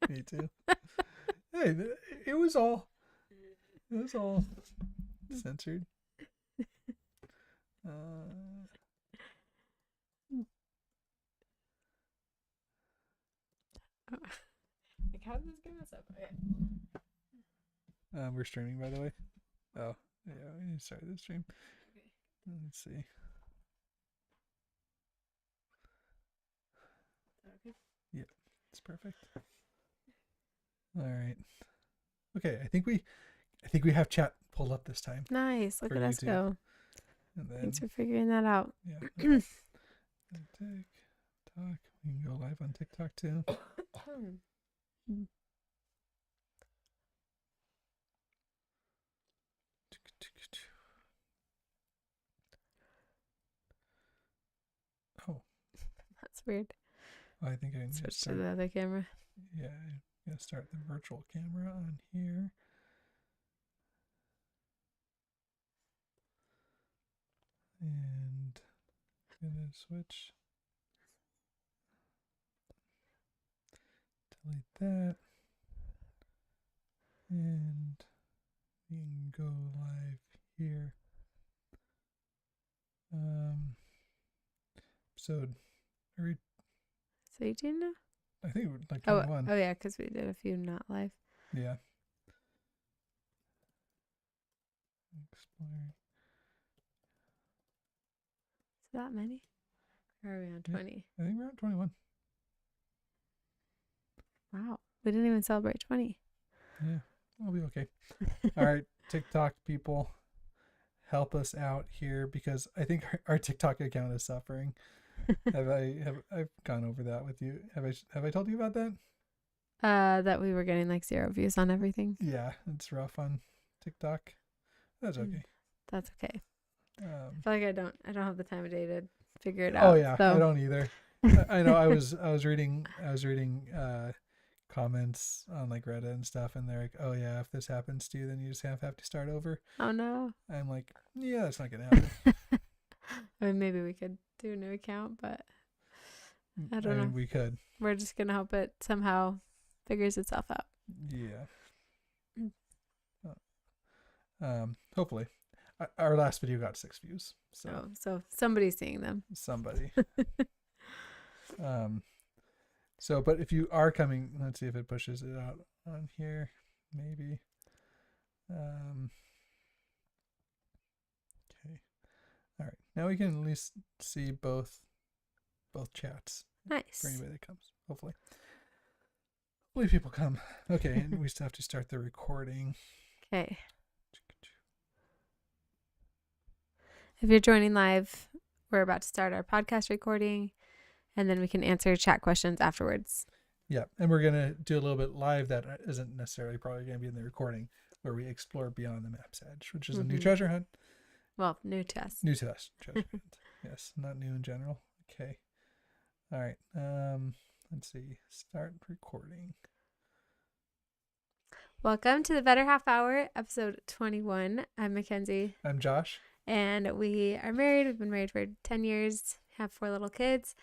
Me too. Hey, it was all censored. Like, how did this get us up? Okay. We're streaming, by the way. Oh, yeah, we need to start the stream. Okay. Let's see. Okay. Yep, it's perfect. All right. Okay, I think we have chat pulled up this time. Nice. Look For at us YouTube. go. And then Thanks for figuring that out. yeah. TikTok. We can go live on TikTok too. Oh, That's weird. I think I can Switch just to start. the other camera. Yeah, I'm gonna start the virtual camera on here. And gonna switch. Delete that. And we can go live here. Episode. It's 18 now? I think we're like Oh, 21. yeah, because we did a few not live. Yeah. Exploring. Is that many? Or are we on 20? I think we're at 21. Wow. We didn't even celebrate 20. Yeah, I'll be okay. All right, TikTok people, help us out here because I think our TikTok account is suffering. I've gone over that with you? Have I told you about that? That we were getting like 0 views on everything. Yeah, it's rough on TikTok. That's okay. That's okay. I feel like I don't have the time of day to figure it out. Oh yeah, so. I don't either. I know. I was reading comments on like Reddit and stuff, and they're like, "Oh yeah, if this happens to you, then you just have to start over." Oh no. I'm like, yeah, that's not gonna happen. I mean, maybe we could do a new account, but I don't know. We could. We're just gonna hope it somehow figures itself out. Yeah. Hopefully, our last video got 6 views. So somebody's seeing them. Somebody. So, but if you are coming, let's see if it pushes it out on here. Maybe. Okay. All right. Now we can at least see both chats. Nice. For anybody that comes, hopefully. Hopefully people come. Okay, and we still have to start the recording. Okay. If you're joining live, we're about to start our podcast recording, and then we can answer chat questions afterwards. Yeah, and we're going to do a little bit live that isn't necessarily probably going to be in the recording, where we explore beyond the map's edge, which is a new treasure hunt. Well, new to us. New to us, treasure hunt. Yes, not new in general. Okay. All right. Let's see. Start recording. Welcome to the Better Half Hour, episode 21. I'm Mackenzie. I'm Josh. And we are married. We've been married for 10 years, have 4 little kids.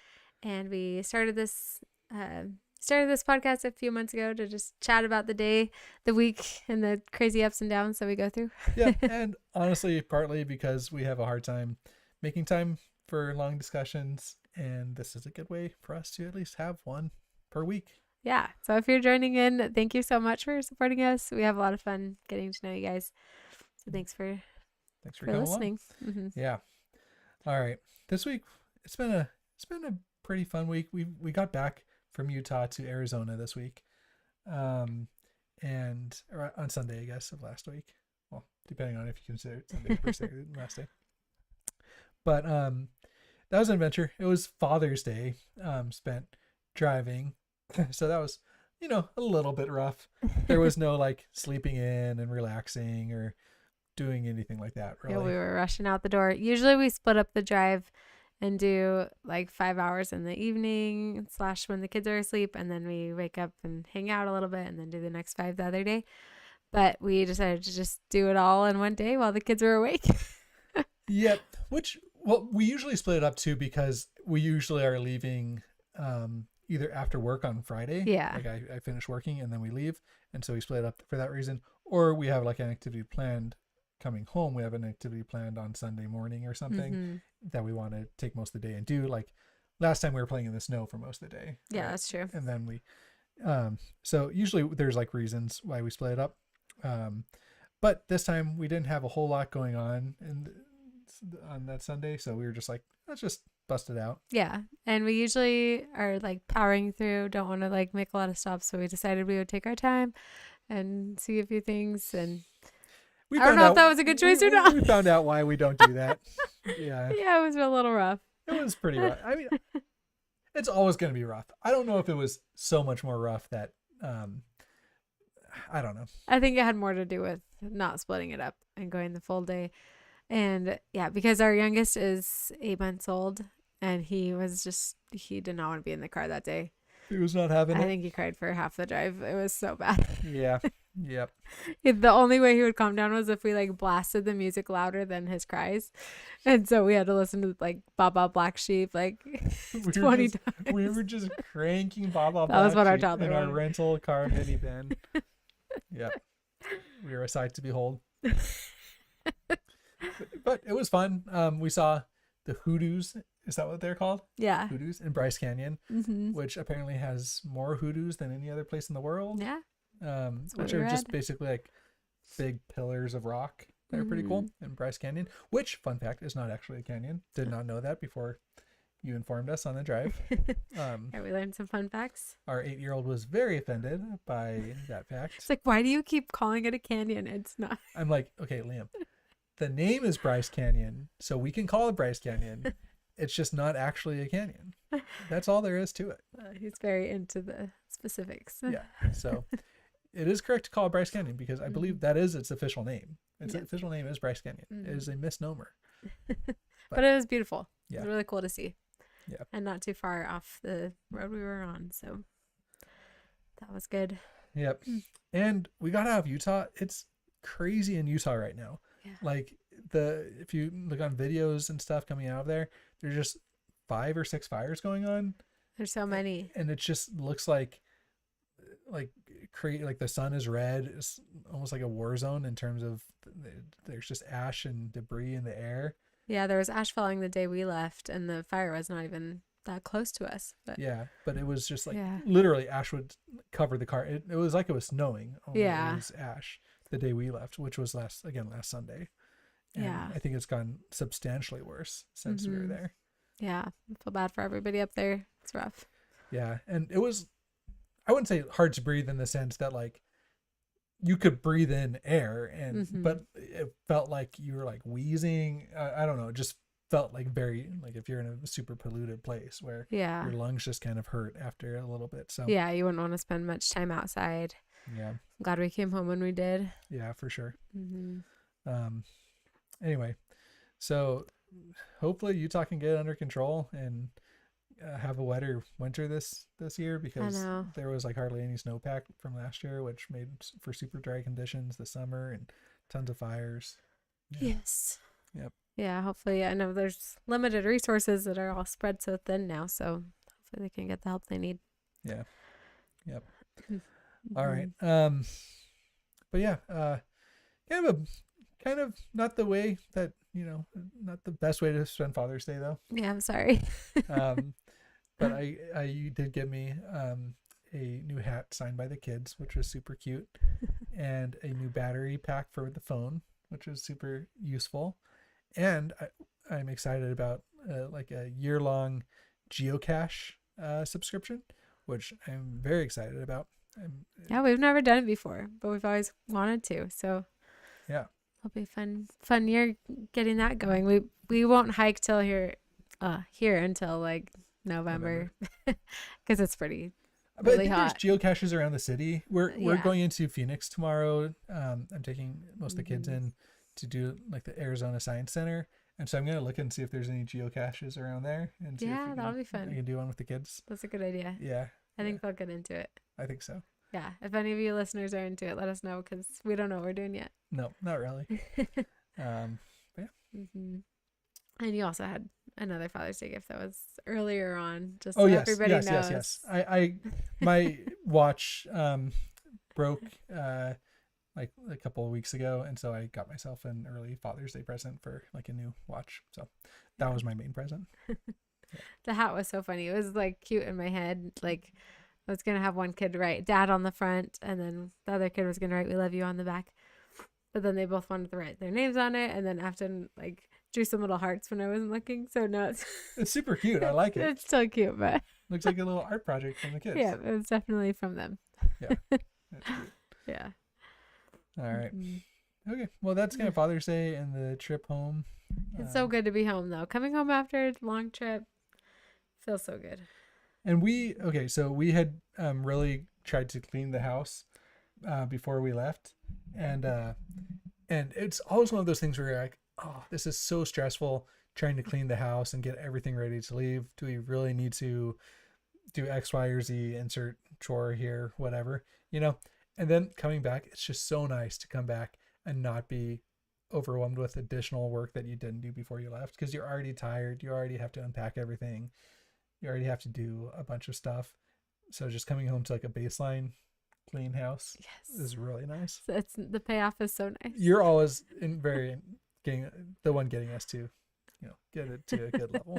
And we started this podcast a few months ago to just chat about the day, the week, and the crazy ups and downs that we go through. Yeah, and honestly, partly because we have a hard time making time for long discussions. And this is a good way for us to at least have one per week. Yeah. So if you're joining in, thank you so much for supporting us. We have a lot of fun getting to know you guys. So thanks for listening. Mm-hmm. Yeah. All right. This week it's been a pretty fun week. We got back from Utah to Arizona this week. And on Sunday, I guess, of last week. Well, depending on if you consider it Sunday first day or last day. But that was an adventure. It was Father's Day, spent driving. So that was, a little bit rough. There was no like sleeping in and relaxing or doing anything like that, really. Yeah, we were rushing out the door. Usually we split up the drive and do like 5 hours in the evening / when the kids are asleep, and then we wake up and hang out a little bit and then do the next 5 the other day. But we decided to just do it all in one day while the kids were awake. Yep. We usually split it up too because we usually are leaving either after work on Friday. Yeah. Like I finish working and then we leave. And so we split up for that reason. Or we have like an activity planned coming home. We have an activity planned on Sunday morning or something Mhm. that we want to take most of the day and do. Like last time we were playing in the snow for most of the day. Yeah, right? that's true. And then we, so usually there's like reasons why we split it up. But this time we didn't have a whole lot going on on that Sunday. So we were just like, let's just bust it out. Yeah. And we usually are like powering through, don't want to like make a lot of stops. So we decided we would take our time and see a few things. And We I don't found know if out- that was a good choice or we- not. We found out why we don't do that. Yeah. yeah, it was a little rough. It was pretty rough. I mean, it's always going to be rough. I don't know if it was so much more rough that, I don't know. I think it had more to do with not splitting it up and going the full day. And yeah, because our youngest is 8 months old and he did not want to be in the car that day. He was not having I it. think he cried for half the drive. It was so bad. Yeah. Yep. The only way he would calm down was if we like blasted the music louder than his cries. And so we had to listen to like Baba Black Sheep like We were 20 just- times. We were just cranking Baba That was Black what our Sheep toddler in our wanted. rental car minivan. Yep. We were a sight to behold. But it was fun. We saw the hoodoos. Is that what they're called? Yeah. Hoodoos in Bryce Canyon, Mm-hmm. which apparently has more hoodoos than any other place in the world. Yeah. what Which we are just read. basically like big pillars of rock that are pretty cool Mm-hmm. in Bryce Canyon, which, fun fact, is not actually a canyon. Did not know that before you informed us on the drive. Yeah, we learned some fun facts. Our 8-year-old was very offended by that fact. It's like, why do you keep calling it a canyon? It's not. I'm like, okay, Liam, the name is Bryce Canyon, so we can call it Bryce Canyon. It's just not actually a canyon. That's all there is to it. He's very into the specifics. Yeah. So it is correct to call it Bryce Canyon because I believe that is its official name. Its Yeah. official name is Bryce Canyon. It Mhm. is a misnomer. But it was beautiful. It Yeah. was really cool to see. Yeah. And not too far off the road we were on. So that was good. Yep. And we got out of Utah. It's crazy in Utah right now. Yeah. Like if you look on videos and stuff coming out of there, there's just 5 or 6 fires going on. There's so many. And it just looks like like the sun is red. It's almost like a war zone in terms of there's just ash and debris in the air. Yeah, there was ash falling the day we left, and the fire was not even that close to us. But Yeah, but it was just like Yeah. literally ash would cover the car. It was like it was snowing. Only Yeah. it was ash the day we left, which was last Sunday. And Yeah. I think it's gone substantially worse since we were Mhm. there. yeah, I feel bad for everybody up there. It's rough. Yeah, and it was, I wouldn't say hard to breathe in the sense that like you could breathe in air but it felt like you were like wheezing. I don't know. It just felt like very like if you're in a super polluted place where Yeah. your lungs just kind of hurt after a little bit. So Yeah, you wouldn't want to spend much time outside. yeah, I'm glad we came home when we did. yeah, for sure. Mm-hmm. Anyway, so hopefully Utah can get it under control and have a wetter winter this year because know. there was like hardly any snowpack from last year, which made for super dry conditions this summer and tons of fires. Yeah. Yes. Yep. Yeah, hopefully. I know there's limited resources that are all spread so thin now, so hopefully they can get the help they need. Yeah. Yep. Mhm. All right. But yeah, kind of not the way that, not the best way to spend Father's Day though. Yeah, I'm sorry. But you did give me a new hat signed by the kids, which was super cute, and a new battery pack for the phone, which was super useful. And I'm excited about like a year-long geocache subscription, which I'm very excited about. Yeah, we've never done it before, but we've always wanted to. So Yeah. it'll be fun year getting that going. We won't hike till here until like November because it's pretty But I really think hot. there's geocaches around the city. We're Yeah. going into Phoenix tomorrow. I'm taking most of the kids in to do like the Arizona Science Center, and so I'm gonna look and see if there's any geocaches around there. And see if Yeah, that'll be fun. I can do one with the kids. That's a good idea. Yeah, I think they'll get into it. I think so. Yeah, if any of you listeners are into it, let us know because we don't know what we're doing yet. No, not really. Yeah. hmm And you also had another Father's Day gift that was earlier on, just Oh so yes, everybody yes, knows. yes, yes. I my watch broke like a couple of weeks ago, and so I got myself an early Father's Day present for like a new watch. So that was my main present. The hat was so funny. It was like cute in my head. Like I was gonna have one kid write "Dad" on the front, and then the other kid was gonna write "We love you" on the back. But then they both wanted to write their names on it, and then Afton like drew some little hearts when I wasn't looking. So no, It's super cute. I like it. It's so cute, but Looks like a little art project from the kids. yeah, it was definitely from them. Yeah. That's cute. Yeah. All right. Mhm. Okay. Well, that's kind of Father's Day and the trip home. It's so good to be home though. Coming home after a long trip feels so good. And so we had really tried to clean the house before we left, and it's always one of those things where you're like, oh, this is so stressful trying to clean the house and get everything ready to leave. Do we really need to do X, Y, or Z, insert chore here, whatever, you know? And then coming back, it's just so nice to come back and not be overwhelmed with additional work that you didn't do before you left, because you're already tired. You already have to unpack everything. You already have to do a bunch of stuff. So just coming home to like a baseline clean house is really nice. It's the payoff is so nice. You're always getting the one getting us to, get it to a good level.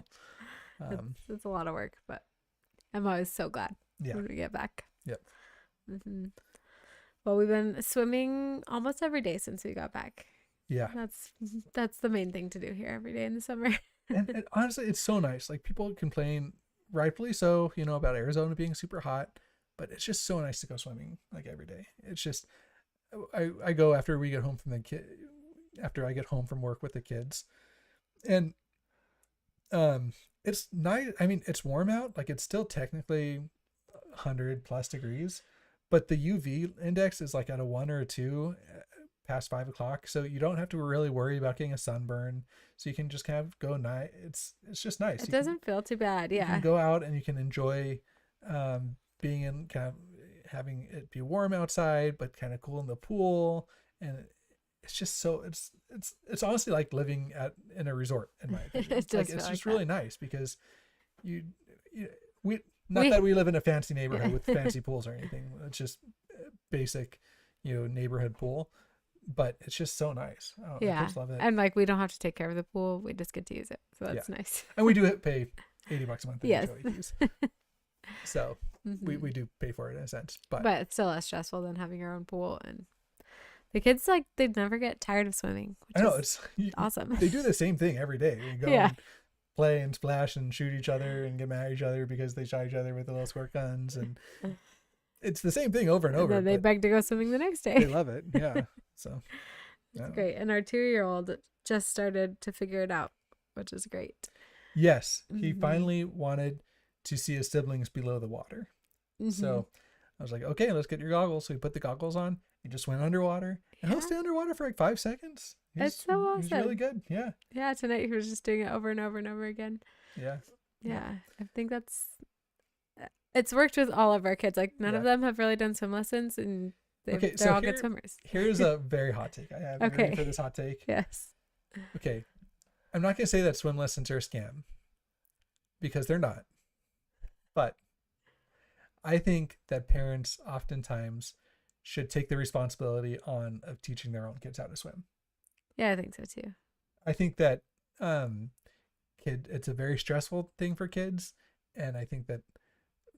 It's a lot of work, but I'm always so glad when we get back. Yep. Mm-hmm. Well, we've been swimming almost every day since we got back. Yeah. That's the main thing to do here every day in the summer. and honestly, it's so nice. Like, people complain, rightfully so, about Arizona being super hot, but it's just so nice to go swimming like every day. It's just, I go after we get home from after I get home from work with the kids, and it's nice. I mean, it's warm out. Like, it's still technically 100 plus degrees, but the UV index is like at a 1 or a 2 past 5 o'clock, so you don't have to really worry about getting a sunburn. So you can just kind of go night. It's just nice. It doesn't feel too bad. Yeah, you can go out and you can enjoy being in, kind of having it be warm outside, but kind of cool in the pool. And it's just so it's honestly like living in a resort, in my opinion. It's just really nice, because we live in a fancy neighborhood with fancy pools or anything. It's just basic, neighborhood pool, but it's just so nice. I just love it. And like, we don't have to take care of the pool. We just get to use it. So that's nice. And we do pay $80 a month in yes. utility fees. So we do pay for it in a sense, but it's still less stressful than having your own pool. And the kids, like, they'd never get tired of swimming. I know, it's awesome. They do the same thing every day. They go and play and splash and shoot each other and get mad at each other because they shot each other with the little squirt guns, and it's the same thing over and over. And then they beg to go swimming the next day. They love it. Yeah. So it's great. And our 2-year-old just started to figure it out, which is great. Yes. He finally wanted to see his siblings below the water. So I was like, okay, let's get your goggles. So we put the goggles on. He just went underwater, and he'll stay underwater for like 5 seconds. It's so awesome. He's really good. Yeah. Yeah. Tonight he was just doing it over and over and over again. Yeah. Yeah. I think it's worked with all of our kids. Like, none of them have really done swim lessons, and they're all good swimmers. Here's a very hot take I have. Okay. Ready for this hot take? Yes. Okay. I'm not going to say that swim lessons are a scam, because they're not. But I think that parents oftentimes should take the responsibility of teaching their own kids how to swim. Yeah, I think so too. I think that it's a very stressful thing for kids, and I think that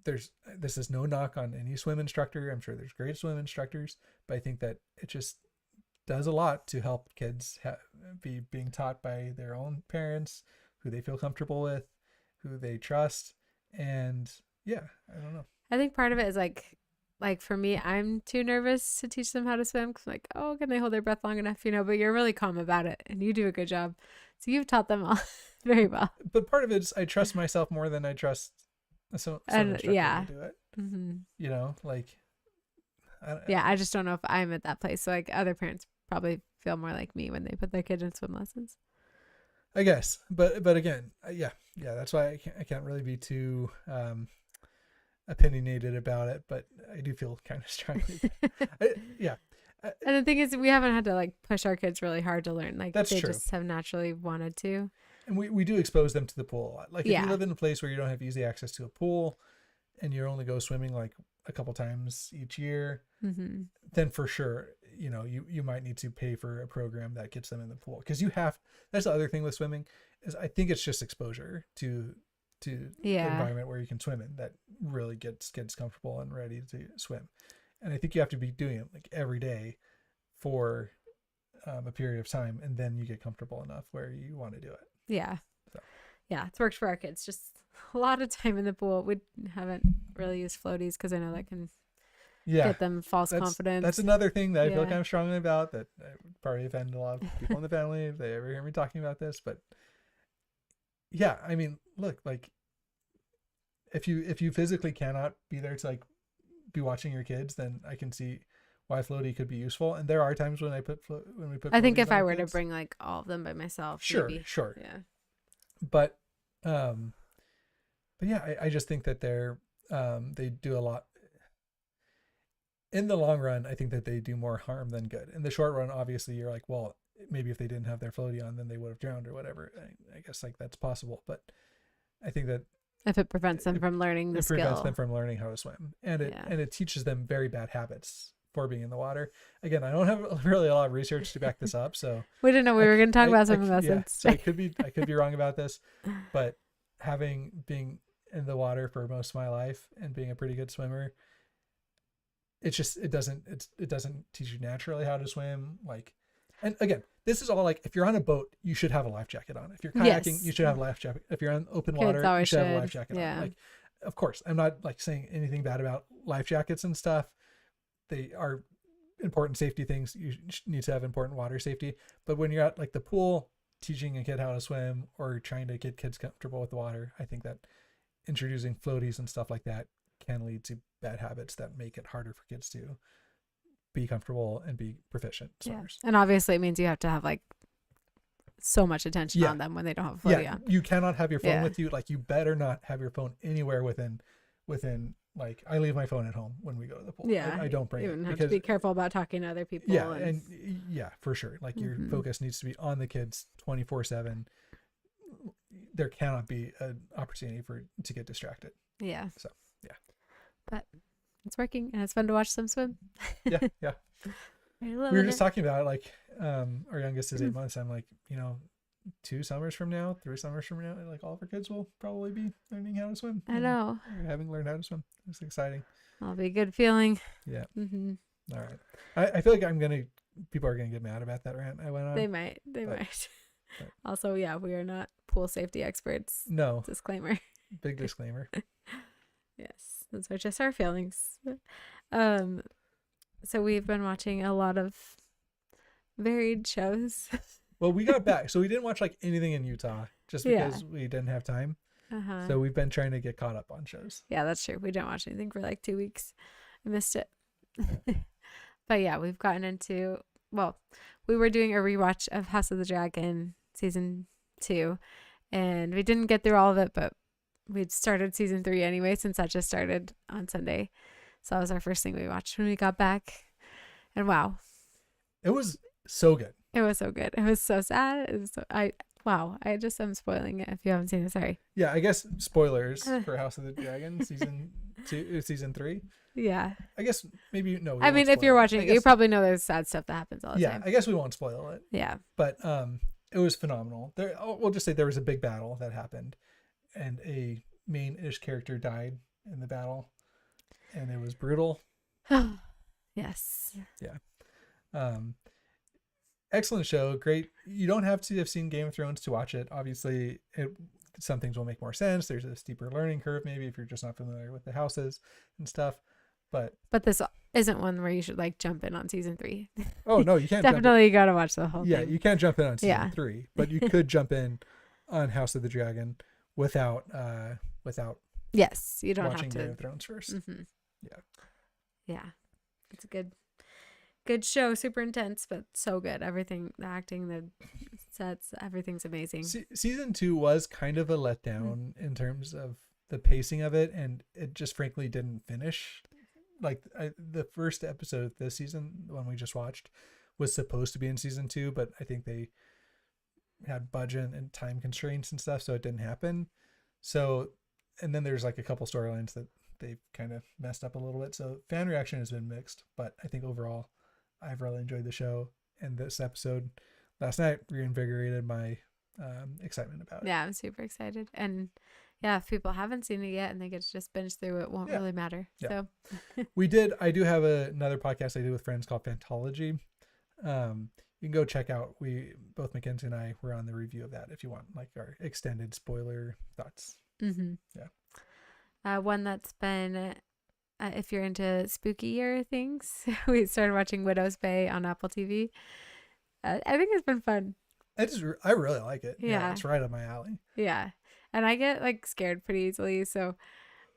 this is no knock on any swim instructor. I'm sure there's great swim instructors, but I think that it just does a lot to help kids be being taught by their own parents, who they feel comfortable with, who they trust, and I don't know. I think part of it is like for me, I'm too nervous to teach them how to swim, because I'm like, oh, can they hold their breath long enough? But you're really calm about it, and you do a good job. So you've taught them all very well. But part of it is I trust myself more than I trust some instructor to do it. Like, I just don't know if I'm at that place. So like, other parents probably feel more like me when they put their kid in swim lessons, I guess. But again, that's why I can't really be too opinionated about it, but I do feel kind of strongly. And the thing is, we haven't had to like push our kids really hard to learn. Like, that's they true. just have naturally wanted to. And we do expose them to the pool a lot. Like if Yeah. you live in a place where you don't have easy access to a pool and you only go swimming like a couple times each year, Mm-hmm. then for sure, you might need to pay for a program that gets them in the pool. Because that's the other thing with swimming is I think it's just exposure to the Yeah. environment where you can swim in that really gets kids comfortable and ready to swim. And I think you have to be doing it like every day for a period of time, and then you get comfortable enough where you want to do it. Yeah. So. Yeah, it's worked for our kids. Just a lot of time in the pool. We haven't really used floaties because I know that can get them false confidence. That's another thing that I feel kind of strongly about, that I would probably offend a lot of people in the family if they ever hear me talking about this. But yeah, I mean, look, like if you physically cannot be there to like be watching your kids, then I can see why floaty could be useful. And there are times when we put I think if on I our were to kids. bring like all of them by myself, Sure. Yeah. But yeah, I just think that they do a lot. In the long run, I think that they do more harm than good. In the short run, obviously, you're like, well, maybe if they didn't have their floaty on, then they would have drowned or whatever. I guess like that's possible, but I think that if it prevents them from learning the skill, prevents them from learning how to swim, and it teaches them very bad habits for being in the water. Again, I don't have really a lot of research to back this up, so we didn't know we were going to talk about swimming lessons. lessons. So I could be wrong about this, but being in the water for most of my life and being a pretty good swimmer, it doesn't teach you naturally how to swim. Like, and again, this is all like, if you're on a boat, you should have a life jacket on. If you're kayaking, you should have a life jacket. If you're on open water, you should have a life jacket on. Like, of course, I'm not like saying anything bad about life jackets and stuff. They are important safety things. You need to have important water safety. But when you're at like the pool, teaching a kid how to swim or trying to get kids comfortable with the water, I think that introducing floaties and stuff like that can lead to bad habits that make it harder for kids to be comfortable and be proficient swimmers. And obviously it means you have to have like so much attention on them when they don't have a floaty on. You cannot have your phone with you. Like, you better not have your phone anywhere within like, I leave my phone at home when we go to the pool. I don't bring it. You have to be careful about talking to other people. And for sure. Like, your focus needs to be on the kids 24/7. There cannot be an opportunity to get distracted. Yeah. So, yeah. But it's working, and it's fun to watch them swim. Yeah. We were just talking about it, like, our youngest is 8 months. I'm like, 2 summers from now, 3 summers from now, like, all of our kids will probably be learning how to swim. I know. Having learned how to swim. It's exciting. That'll be a good feeling. Yeah. All right. I feel like people are gonna get mad about that rant I went on. They might. But. Also, we are not pool safety experts. No. Disclaimer. Big disclaimer. Yes, those are just our feelings. So we've been watching a lot of varied shows. Well, we got back, so we didn't watch like anything in Utah just because we didn't have time. So we've been trying to get caught up on shows. Yeah, that's true. We didn't watch anything for like 2 weeks. I missed it. But yeah, we've gotten into, we were doing a rewatch of House of the Dragon season 2, and we didn't get through all of it, but we'd started season 3 anyway, since that just started on Sunday. So that was our first thing we watched when we got back. And wow. It was so good. It was so good. It was so sad. I just am spoiling it if you haven't seen it. Sorry. Yeah, I guess spoilers for House of the Dragon season 3. Yeah. I guess maybe no. I mean, if you're watching it, you probably know there's sad stuff that happens all the time. Yeah, I guess we won't spoil it. Yeah. But it was phenomenal. We'll just say there was a big battle that happened, and a main-ish character died in the battle, and it was brutal. Yes. Yeah. Excellent show. Great. You don't have to have seen Game of Thrones to watch it. Obviously, some things will make more sense. There's a steeper learning curve, maybe, if you're just not familiar with the houses and stuff. But this isn't one where you should like jump in on season 3. Oh no, you can't. Definitely got to watch the whole thing. Yeah, you can't jump in on season 3, but you could jump in on House of the Dragon without. Yes, you don't watching have to. Game of Thrones first. Mm-hmm. Yeah. Yeah, it's a good show. Super intense, but so good. Everything, the acting, the sets, everything's amazing. Season 2 was kind of a letdown in terms of the pacing of it, and it just frankly didn't finish. Like, the first episode of this season, the one we just watched, was supposed to be in season 2, but I think they had budget and time constraints and stuff, so it didn't happen. So, and then there's like a couple storylines that they've kind of messed up a little bit. So fan reaction has been mixed, but I think overall I've really enjoyed the show, and this episode last night reinvigorated my excitement about it. Yeah, I'm super excited. And yeah, if people haven't seen it yet and they get to just binge through it, won't really matter. Yeah. So I do have another podcast I do with friends called Fantology. You can go check out, both Mackenzie and I were on the review of that if you want like our extended spoiler thoughts. Yeah. One that's been, if you're into spookier things, we started watching Widow's Bay on Apple TV. I think it's been fun. I really like it. Yeah. It's right up my alley. Yeah. And I get like scared pretty easily, so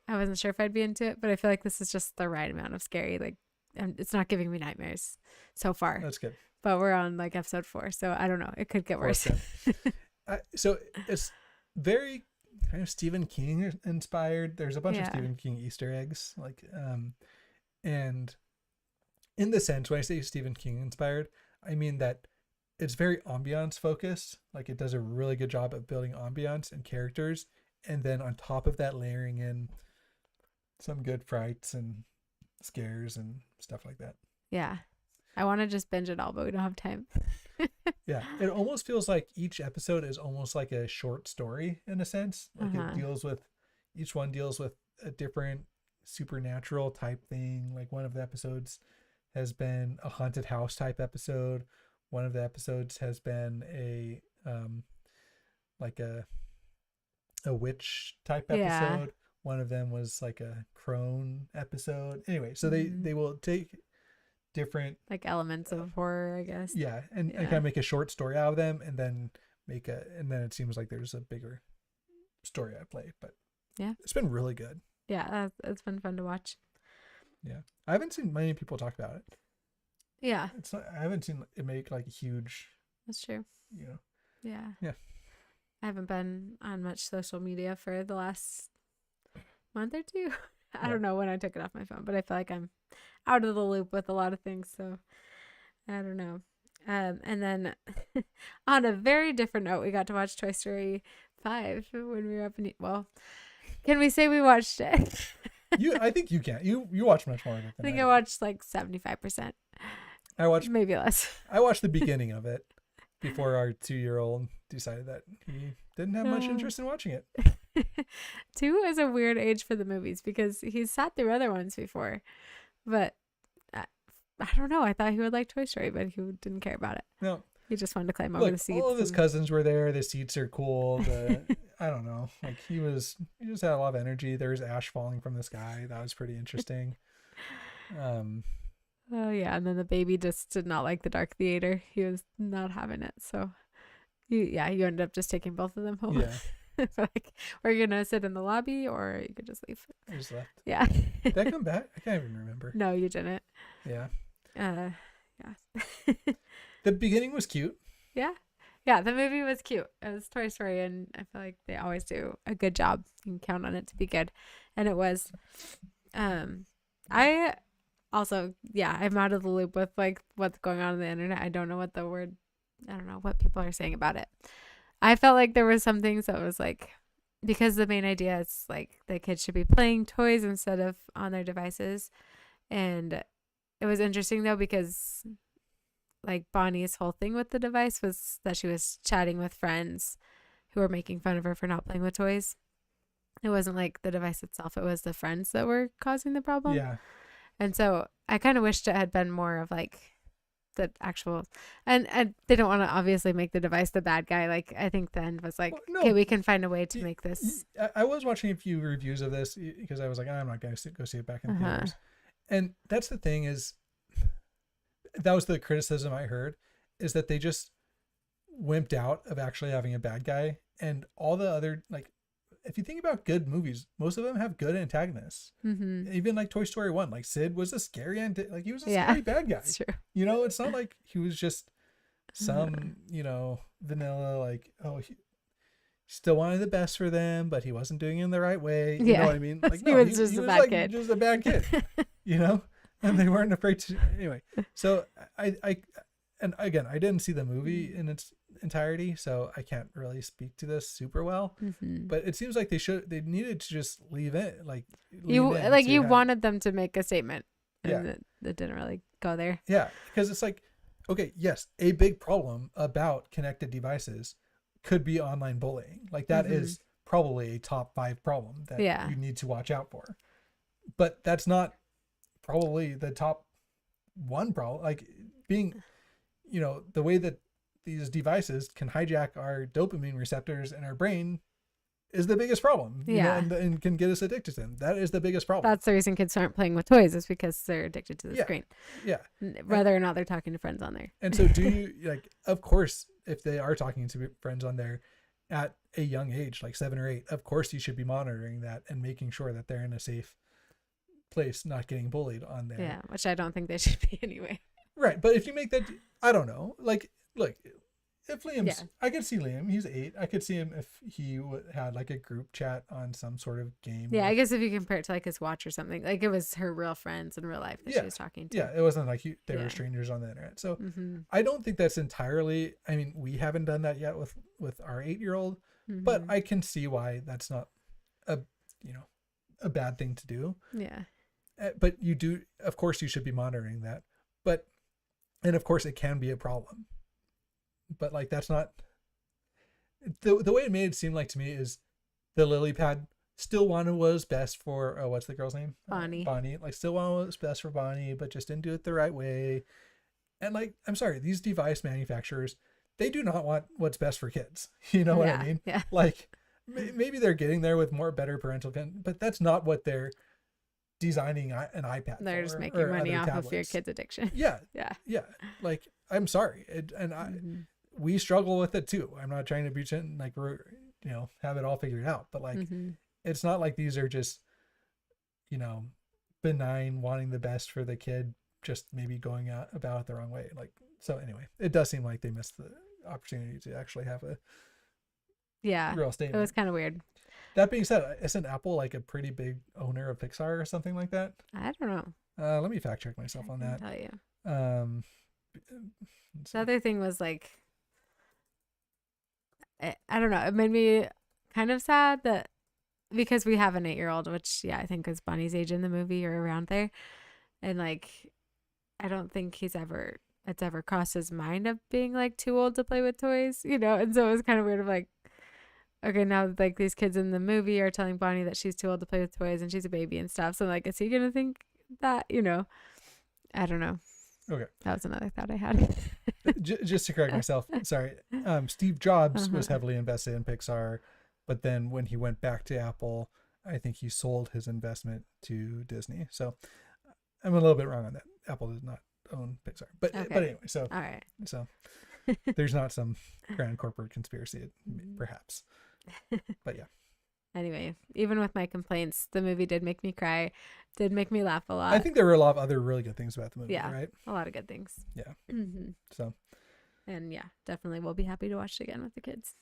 I wasn't sure if I'd be into it, but I feel like this is just the right amount of scary. Like, it's not giving me nightmares so far. That's good. But we're on like episode 4, so I don't know. It could get worse. So it's very kind of Stephen King inspired. There's a bunch of Stephen King Easter eggs, like, and in the sense when I say Stephen King inspired, I mean that it's very ambiance focused. Like, it does a really good job of building ambiance and characters, and then on top of that, layering in some good frights and scares and stuff like that. Yeah. I want to just binge it all, but we don't have time. Yeah. It almost feels like each episode is almost like a short story in a sense. Like each one deals with a different supernatural type thing. Like, one of the episodes has been a haunted house type episode. One of the episodes has been a witch type episode. Yeah. One of them was like a crone episode. Anyway, so they will take different like elements of horror, I guess. Yeah, and kind of make a short story out of them, and then and then it seems like there's a bigger story at play. But yeah, it's been really good. Yeah, it's been fun to watch. Yeah, I haven't seen many people talk about it. Yeah, I haven't seen it make like a huge. That's true. Yeah. I haven't been on much social media for the last month or two. I don't know when I took it off my phone, but I feel like I'm out of the loop with a lot of things, so I don't know. And then on a very different note, we got to watch Toy Story 5 when we were up in. Well, can we say we watched it? I think you can. You watch much more of it than I think I watched like 75%. I watched maybe less. I watched the beginning of it before our 2-year-old decided that he didn't have much interest in watching it. 2 is a weird age for the movies because he's sat through other ones before, but I don't know. I thought he would like Toy Story, but he didn't care about it. No, he just wanted to climb over the seats. All of his cousins were there. The seats are cool. I don't know. Like, he just had a lot of energy. There's ash falling from the sky. That was pretty interesting. Oh yeah, and then the baby just did not like the dark theater. He was not having it. So, you ended up just taking both of them home. Yeah. Like, we're gonna sit in the lobby, or you could just leave. I just left. Yeah. Did I come back? I can't even remember. No, you didn't. Yeah. Yeah. The beginning was cute. Yeah. Yeah, the movie was cute. It was Toy Story, and I feel like they always do a good job. You can count on it to be good. And it was. I also, I'm out of the loop with like what's going on the internet. I don't know what people are saying about it. I felt like there was some things that was like, because the main idea is like the kids should be playing toys instead of on their devices. And it was interesting though, because like Bonnie's whole thing with the device was that she was chatting with friends who were making fun of her for not playing with toys. It wasn't like the device itself. It was the friends that were causing the problem. Yeah. And so I kind of wished it had been more of like the actual, and they don't want to obviously make the device the bad guy. Like, I think the end was like, okay, we can find a way to make this. I was watching a few reviews of this because I was like, I'm not going to go see it back in theaters. And that's the thing is, that was the criticism I heard, is that they just wimped out of actually having a bad guy. And all the other, like, if you think about good movies, most of them have good antagonists. Mm-hmm. Even like Toy Story 1, like Sid was a scary he was a scary bad guy. That's true. It's not like he was just some, vanilla, like, he still wanted the best for them, but he wasn't doing it in the right way. You know what I mean? Like, he was just a bad kid. Just a bad kid, and they weren't afraid to, anyway. So and again, I didn't see the movie in its entirety, so I can't really speak to this super well. Mm-hmm. But it seems like they needed to just leave it, like You lean in like to you have- wanted them to make a statement, Yeah. and it didn't really go there. Yeah, because it's like, okay, yes, a big problem about connected devices could be online bullying. Like that Mhm. is probably a top 5 problem that Yeah. you need to watch out for. But that's not probably the top 1 problem. Like being, the way that these devices can hijack our dopamine receptors in our brain is the biggest problem. Yeah. And can get us addicted to them. That is the biggest problem. That's the reason kids aren't playing with toys, is because they're addicted to the Yeah. screen, Yeah. whether or not they're talking to friends on there. And so do you like, of course, if they are talking to friends on there at a young age, like 7 or 8, of course you should be monitoring that and making sure that they're in a safe place, not getting bullied on there. Yeah, which I don't think they should be anyway. Right. But if you make that, I don't know, like, look, if Liam's, Yeah. I could see Liam, he's 8. I could see him if he had like a group chat on some sort of game. Yeah, I with- guess if you compare it to like his watch or something, like it was her real friends in real life that Yeah. she was talking to. Yeah. It wasn't like they Yeah. were strangers on the internet. So Mm-hmm. I don't think that's entirely, I mean, we haven't done that yet with our 8-year-old, but I can see why that's not a bad thing to do. Yeah. But you do, of course, you should be monitoring that. And of course, it can be a problem. But like, that's not the way it made it seem like to me is the lily pad still wanted what was best for what's the girl's name? Bonnie. Bonnie, like still wanted what was best for Bonnie, but just didn't do it the right way. And like, I'm sorry, these device manufacturers, they do not want what's best for kids. You know what I mean? Yeah. Like maybe they're getting there with better parental but that's not what they're designing an iPad They're just for, making or money other off of your tablets. kid's addiction. Yeah, Yeah. like I'm sorry, Mhm. we struggle with it too. I'm not trying to pretend like we're have it all figured out, but like Mhm. it's not like these are just benign, wanting the best for the kid, just maybe going out about it the wrong way. Like, so anyway, it does seem like they missed the opportunity to actually have a Yeah. real It statement. was kind of weird. That being said, isn't Apple like a pretty big owner of Pixar or something like that? I don't know. Let me fact check myself on I that. can tell you. Let's see. The other thing was like, I don't know. It made me kind of sad that because we have an 8-year-old, which I think is Bonnie's age in the movie or around there, and like, I don't think it's ever crossed his mind of being like too old to play with toys, And so it was kind of weird of like, okay, now like these kids in the movie are telling Bonnie that she's too old to play with toys and she's a baby and stuff. So like, is he gonna think that? I don't know. Okay. That was another thought I had. Just to correct myself, sorry. Steve Jobs was Uh-huh. heavily invested in Pixar, but then when he went back to Apple, I think he sold his investment to Disney. So I'm a little bit wrong on that. Apple does not own Pixar, but Okay. anyway, so All right. there's not some grand corporate conspiracy, Mhm. perhaps. But yeah, Anyway, even with my complaints, the movie did make me cry, did make me laugh a lot. I think there were a lot of other really good things about the movie, Yeah. right? a lot of good things. Yeah. Hmm. So And definitely we'll be happy to watch it again with the kids.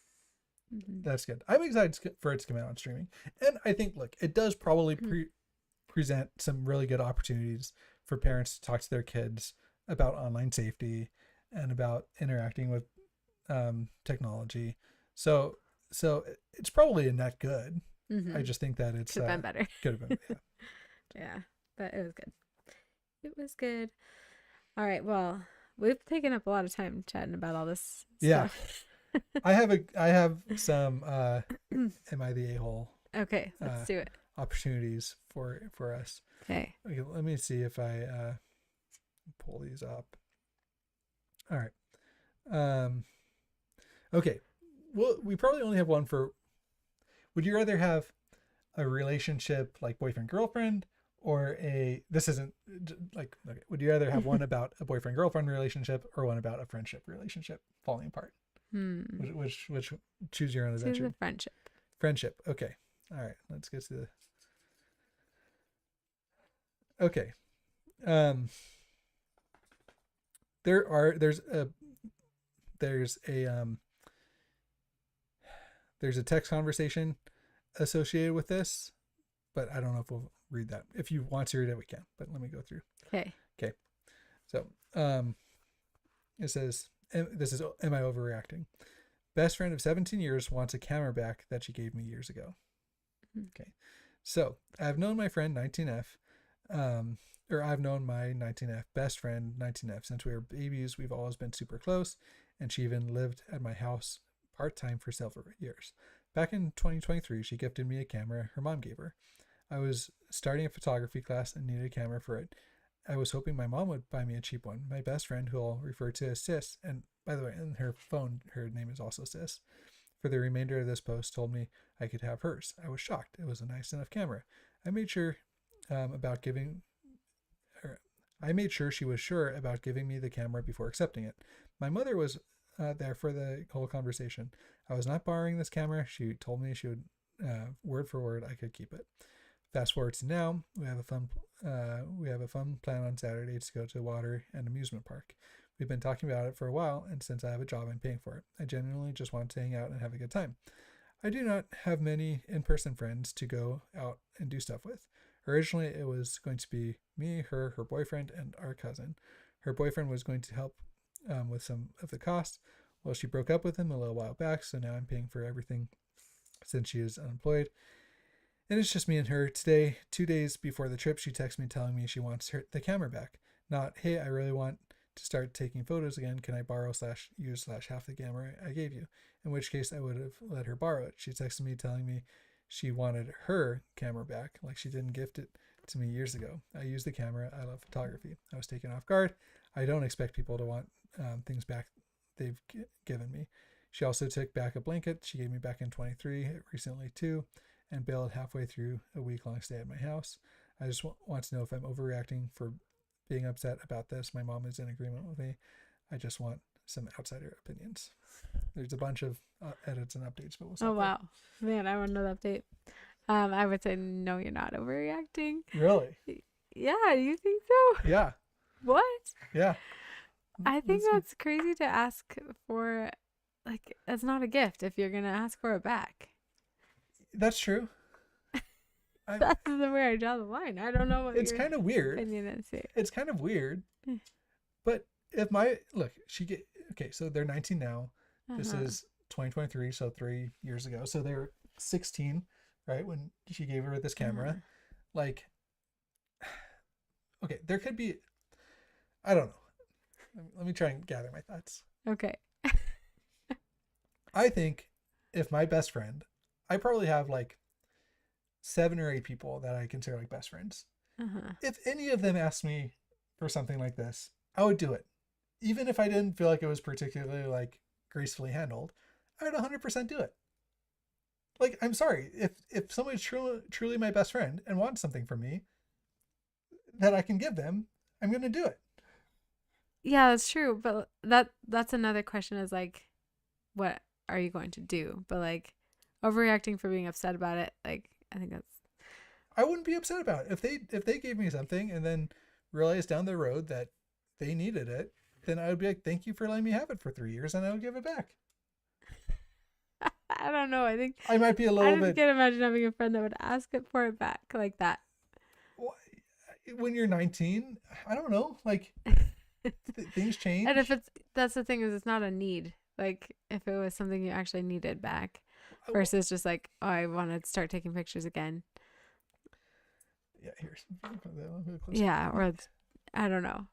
Hmm. that's good. I'm excited for it to come out on streaming, and I think look, it does probably present some really good opportunities for parents to talk to their kids about online safety and about interacting with technology. So it's probably a net good. I just think that it's Could have been better. could have been. Yeah. Yeah, but it was good. It was good. All right. Well, we've taken up a lot of time chatting about all this Yeah. stuff. I have some am I the a-hole Okay, let's do it. opportunities for us. Okay. Okay, let me see if I pull these up. All right. Okay. Well, we probably only have one for. Would you rather have a relationship like boyfriend girlfriend or this isn't like okay? Would you rather have one about a boyfriend girlfriend relationship or one about a friendship relationship falling apart? Which choose your own Choose adventure. the friendship. Friendship. Okay. All right. Let's get to the. Okay. There's a text conversation associated with this, but I don't know if we'll read that. If you want to read it, we can. But let me go through. Okay. So, it says, am I overreacting? Best friend of 17 years wants a camera back that she gave me years ago. Okay. So I've known my friend 19F, or I've known my 19F best friend 19F since we were babies. We've always been super close, and she even lived at my house part-time for several years. Back in 2023, she gifted me a camera her mom gave her. I was starting a photography class and needed a camera for it. I was hoping my mom would buy me a cheap one. My best friend, who I'll refer to as Sis, and by the way, in her phone, her name is also Sis, for the remainder of this post told me I could have hers. I was shocked. It was a nice enough camera. I made sure I made sure she was sure about giving me the camera before accepting it. My mother was there for the whole conversation. I was not borrowing this camera. She told me she would, word for word, I could keep it. Fast forward to now, we have a fun plan on Saturday to go to water and amusement park. We've been talking about it for a while, and since I have a job, I'm paying for it. I genuinely just want to hang out and have a good time. I do not have many in-person friends to go out and do stuff with. Originally, it was going to be me, her boyfriend, and our cousin. Her boyfriend was going to help with some of the costs. Well, she broke up with him a little while back, so now I'm paying for everything since she is unemployed. And it's just me and her. Today, 2 days before the trip, she texts me telling me she wants the camera back. Not, hey, I really want to start taking photos again. Can I borrow /use half the camera I gave you? In which case, I would have let her borrow it. She texted me telling me she wanted her camera back, like she didn't gift it to me years ago. I use the camera. I love photography. I was taken off guard. I don't expect people to want things back they've given me. She also took back a blanket she gave me back in 23, recently too, and bailed halfway through a week-long stay at my house. I just want to know if I'm overreacting for being upset about this. My mom is in agreement with me. I just want some outsider opinions. There's a bunch of edits and updates, but we'll stop there. wow. Man, I want to know the update. I would say, no, you're not overreacting. Really? Yeah, you think so? Yeah. What? Yeah. I think that's crazy to ask for. Like, that's not a gift if you're going to ask for it back. That's true. That's where I draw the line. I don't know what it's kind of weird. Opinion is here. It's kind of weird. But if okay, so they're 19 now. This is 2023, so 3 years ago. So they're 16, right, when she gave her this camera. Like, okay, there could be, I don't know. Let me try and gather my thoughts. Okay. I think if my best friend, I probably have like 7 or 8 people that I consider like best friends. If any of them asked me for something like this, I would do it. Even if I didn't feel like it was particularly like gracefully handled, I would 100% do it. Like, I'm sorry, if somebody's truly my best friend and wants something from me that I can give them, I'm going to do it. Yeah, that's true. But that's another question is like, what are you going to do? But like, overreacting for being upset about it, like, I think that's. I wouldn't be upset about it. If they gave me something and then realized down the road that they needed it, then I would be like, thank you for letting me have it for 3 years, and I would give it back. I don't know. I think I might be a little bit. I can't imagine having a friend that would ask it for it back like that. When you're 19, I don't know. Like, things change. And if that's the thing, is it's not a need. Like, if it was something you actually needed back versus just like, oh, I want to start taking pictures again. Yeah, here's. Yeah, or I don't know.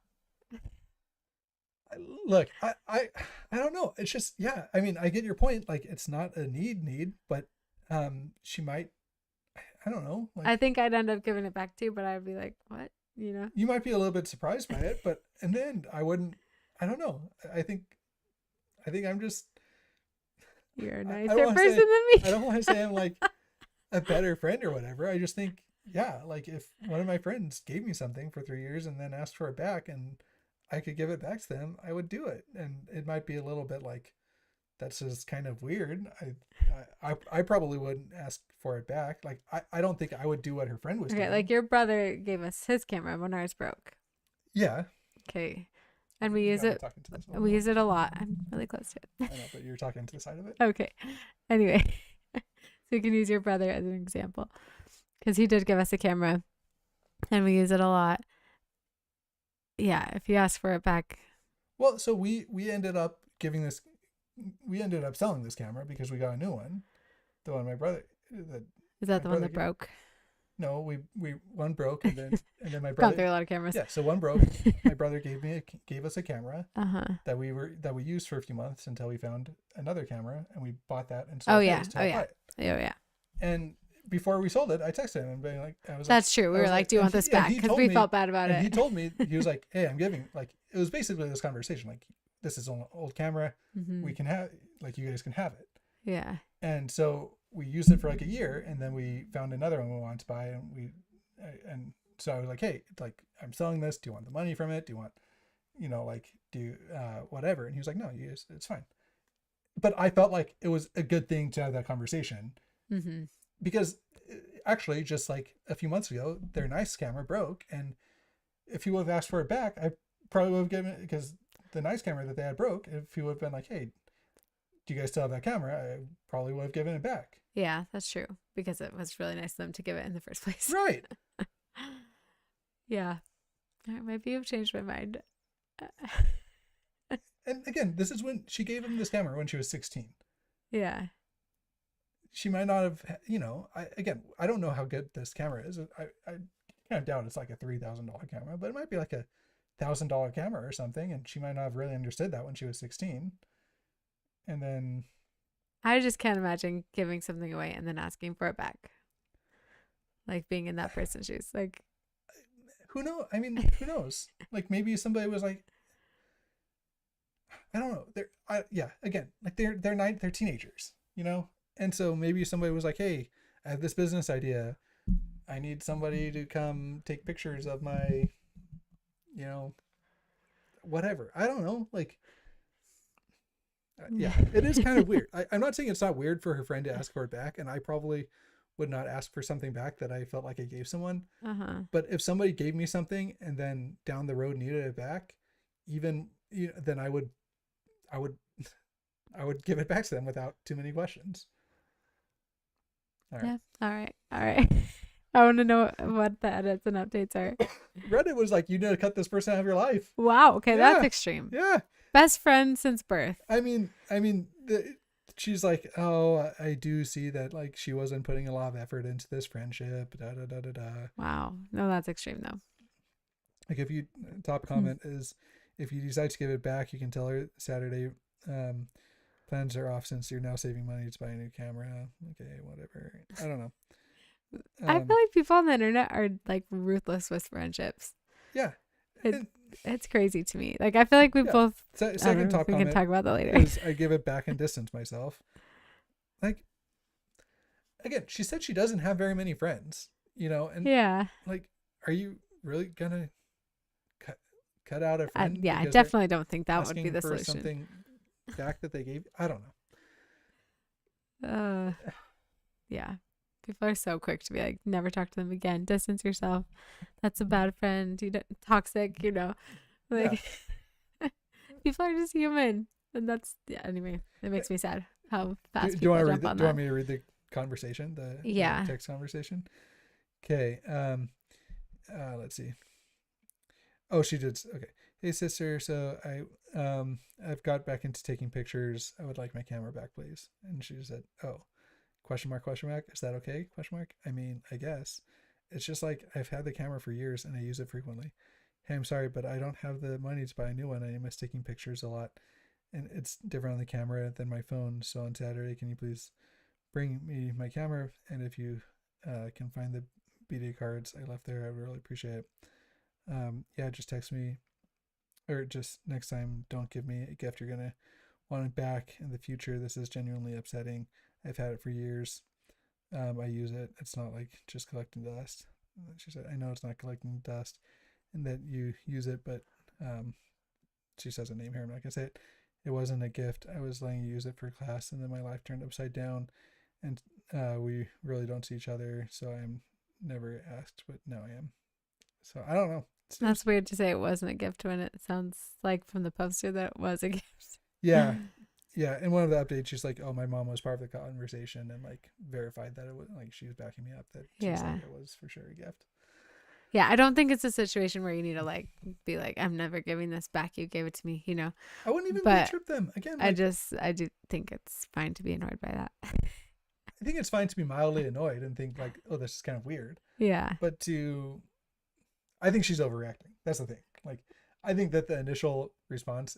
Look, I don't know. It's just, yeah. I mean, I get your point. Like, it's not a need, but she might. I don't know. Like, I think I'd end up giving it back too, but I'd be like, what? You know? You might be a little bit surprised by it, but and then I wouldn't. I don't know. I think I'm just. You're a nicer person than me. I don't want to say I'm like a better friend or whatever. I just think, yeah, like if one of my friends gave me something for 3 years and then asked for it back and I could give it back to them, I would do it. And it might be a little bit like, that's just kind of weird. I probably wouldn't ask for it back. Like, I don't think I would do what her friend was doing. Like your brother gave us his camera when ours broke. Yeah. Okay. And we use it. We use it a lot. I'm really close to it. I know, but you're talking to the side of it. Okay. Anyway, so you can use your brother as an example, because he did give us a camera, and we use it a lot. Yeah, if you ask for it back. Well, so we ended up we ended up selling this camera because we got a new one. The one my brother, Is that my the one brother that broke? no, we one broke and then my Gone through brother, a lot of cameras. yeah, so one broke. My brother gave us a camera Uh-huh. that we used for a few months until we found another camera, and we bought that and Oh sold yeah. his to Oh buy yeah. it. Oh yeah. And before we sold it, I texted him and being like, That's true. We I were was like, "Do you and want this he- and back?" he Because told we me- felt bad about and it. he told me, he was like, hey, I'm giving, like, it was basically this conversation, like, this is an old camera, Mhm. we can have, like, you guys can have it. Yeah. And so we used it for like a year, and then we found another one we wanted to buy, and so I was like, hey, like, I'm selling this. Do you want the money from it? Do you want, like, whatever? And he was like, no, it's fine. But I felt like it was a good thing to have that conversation Mhm. because actually, just like a few months ago, their nice camera broke, and if he would have asked for it back, I probably would have given it, because the nice camera that they had broke. If he would have been like, hey, do you guys still have that camera? I probably would have given it back. Yeah, that's true. Because it was really nice of them to give it in the first place. Right. Yeah. Maybe you've changed my mind. And again, this is when she gave him this camera when she was 16. Yeah. She might not have, I don't know how good this camera is. I kind of doubt it's like a $3,000 camera, but it might be like a $1,000 camera or something. And she might not have really understood that when she was 16. And then I just can't imagine giving something away and then asking for it back. Like being in that person's shoes. Like, who knows? I mean, who knows? Like, maybe somebody was like, I don't know. They're teenagers, And so maybe somebody was like, hey, I have this business idea. I need somebody to come take pictures of my, whatever. I don't know. Like, yeah, it is kind of weird. I'm not saying it's not weird for her friend to ask for it back, and I probably would not ask for something back that I felt like I gave someone. uh-huh. But if somebody gave me something and then down the road needed it back, then I would give it back to them without too many questions. All right. Yeah. All right. I want to know what the edits and updates are. Reddit was like, you need to cut this person out of your life. Wow. Okay, Yeah. that's extreme. Yeah. Best friend since birth. I mean, she's like, oh, I do see that, like, she wasn't putting a lot of effort into this friendship. Da da da da da. Wow. No, that's extreme though. Like, if you top comment is, if you decide to give it back, you can tell her Saturday plans are off since you're now saving money to buy a new camera. Okay, whatever. I don't know. I feel like people on the internet are like ruthless with friendships. Yeah. It's crazy to me. Like, I feel like we both. Second top we comment. can talk about that later. Is I give it back and distance myself. Like, again, she said she doesn't have very many friends, and yeah. like, are you really gonna cut out a friend? Yeah, I because definitely don't think that would be asking the for solution. something back that they gave? I don't know. Yeah. People are so quick to be like, never talk to them again. Distance yourself. That's a bad friend. Toxic, Like, people are just human. And that's, anyway, it makes me sad how fast Do you people want to jump on do you want that. me to read the conversation? The Yeah. text conversation? Okay. Let's see. Oh, she did. Okay. Hey, sister. So I've got back into taking pictures. I would like my camera back, please. And she said, oh, question mark, is that okay? Question mark. I mean, I guess it's just like, I've had the camera for years and I use it frequently. Hey, I'm sorry, but I don't have the money to buy a new one. I miss taking pictures a lot, and it's different on the camera than my phone. So on Saturday, can you please bring me my camera? And if you can find the BD cards I left there, I would really appreciate it. Yeah, just text me, or just next time, don't give me a gift you're gonna want it back in the future. This is genuinely upsetting. I've had it for years. I use it. It's not like just collecting dust. She said, I know it's not collecting dust and that you use it, but she says a name here. I'm not gonna say it. It wasn't a gift. I was letting you use it for class, and then my life turned upside down, and we really don't see each other. So I'm never asked, but now I am. So I don't know. That's weird to say it wasn't a gift when it sounds like from the poster that it was a gift. Yeah. Yeah. In one of the updates, she's like, oh, my mom was part of the conversation and like verified that it was, like, she was backing me up, that she said it was for sure a gift. Yeah, I don't think it's a situation where you need to like be like, I'm never giving this back. You gave it to me, you know. I wouldn't even But trip them again. I Like, do think it's fine to be annoyed by that. I think it's fine to be mildly annoyed and think like, oh, this is kind of weird. Yeah. But I think she's overreacting. That's the thing. Like, I think that the initial response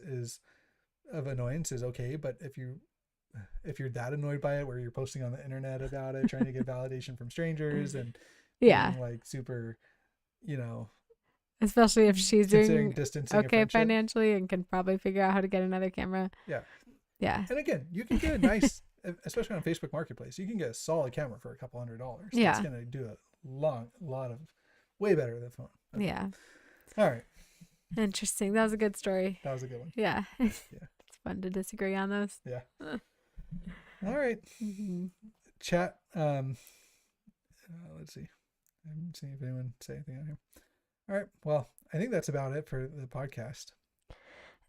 of annoyance is okay, but if you're that annoyed by it, where you're posting on the internet about it, trying to get validation from strangers, and Yeah. being like super, you know, Especially if she's considering doing distancing a okay friendship. financially and can probably figure out how to get another camera. Yeah. Yeah. And again, you can get a nice, especially on Facebook Marketplace, you can get a solid camera for a couple $100. Yeah. It's going to do a lot of, way better than phone. Okay. Yeah. All right. Interesting. That was a good story. That was a good one. Yeah. Yeah. It's fun to disagree on those. Yeah. All right. Mm-hmm. Chat. Let's see. I'm seeing if anyone say anything on here. All right. Well, I think that's about it for the podcast. I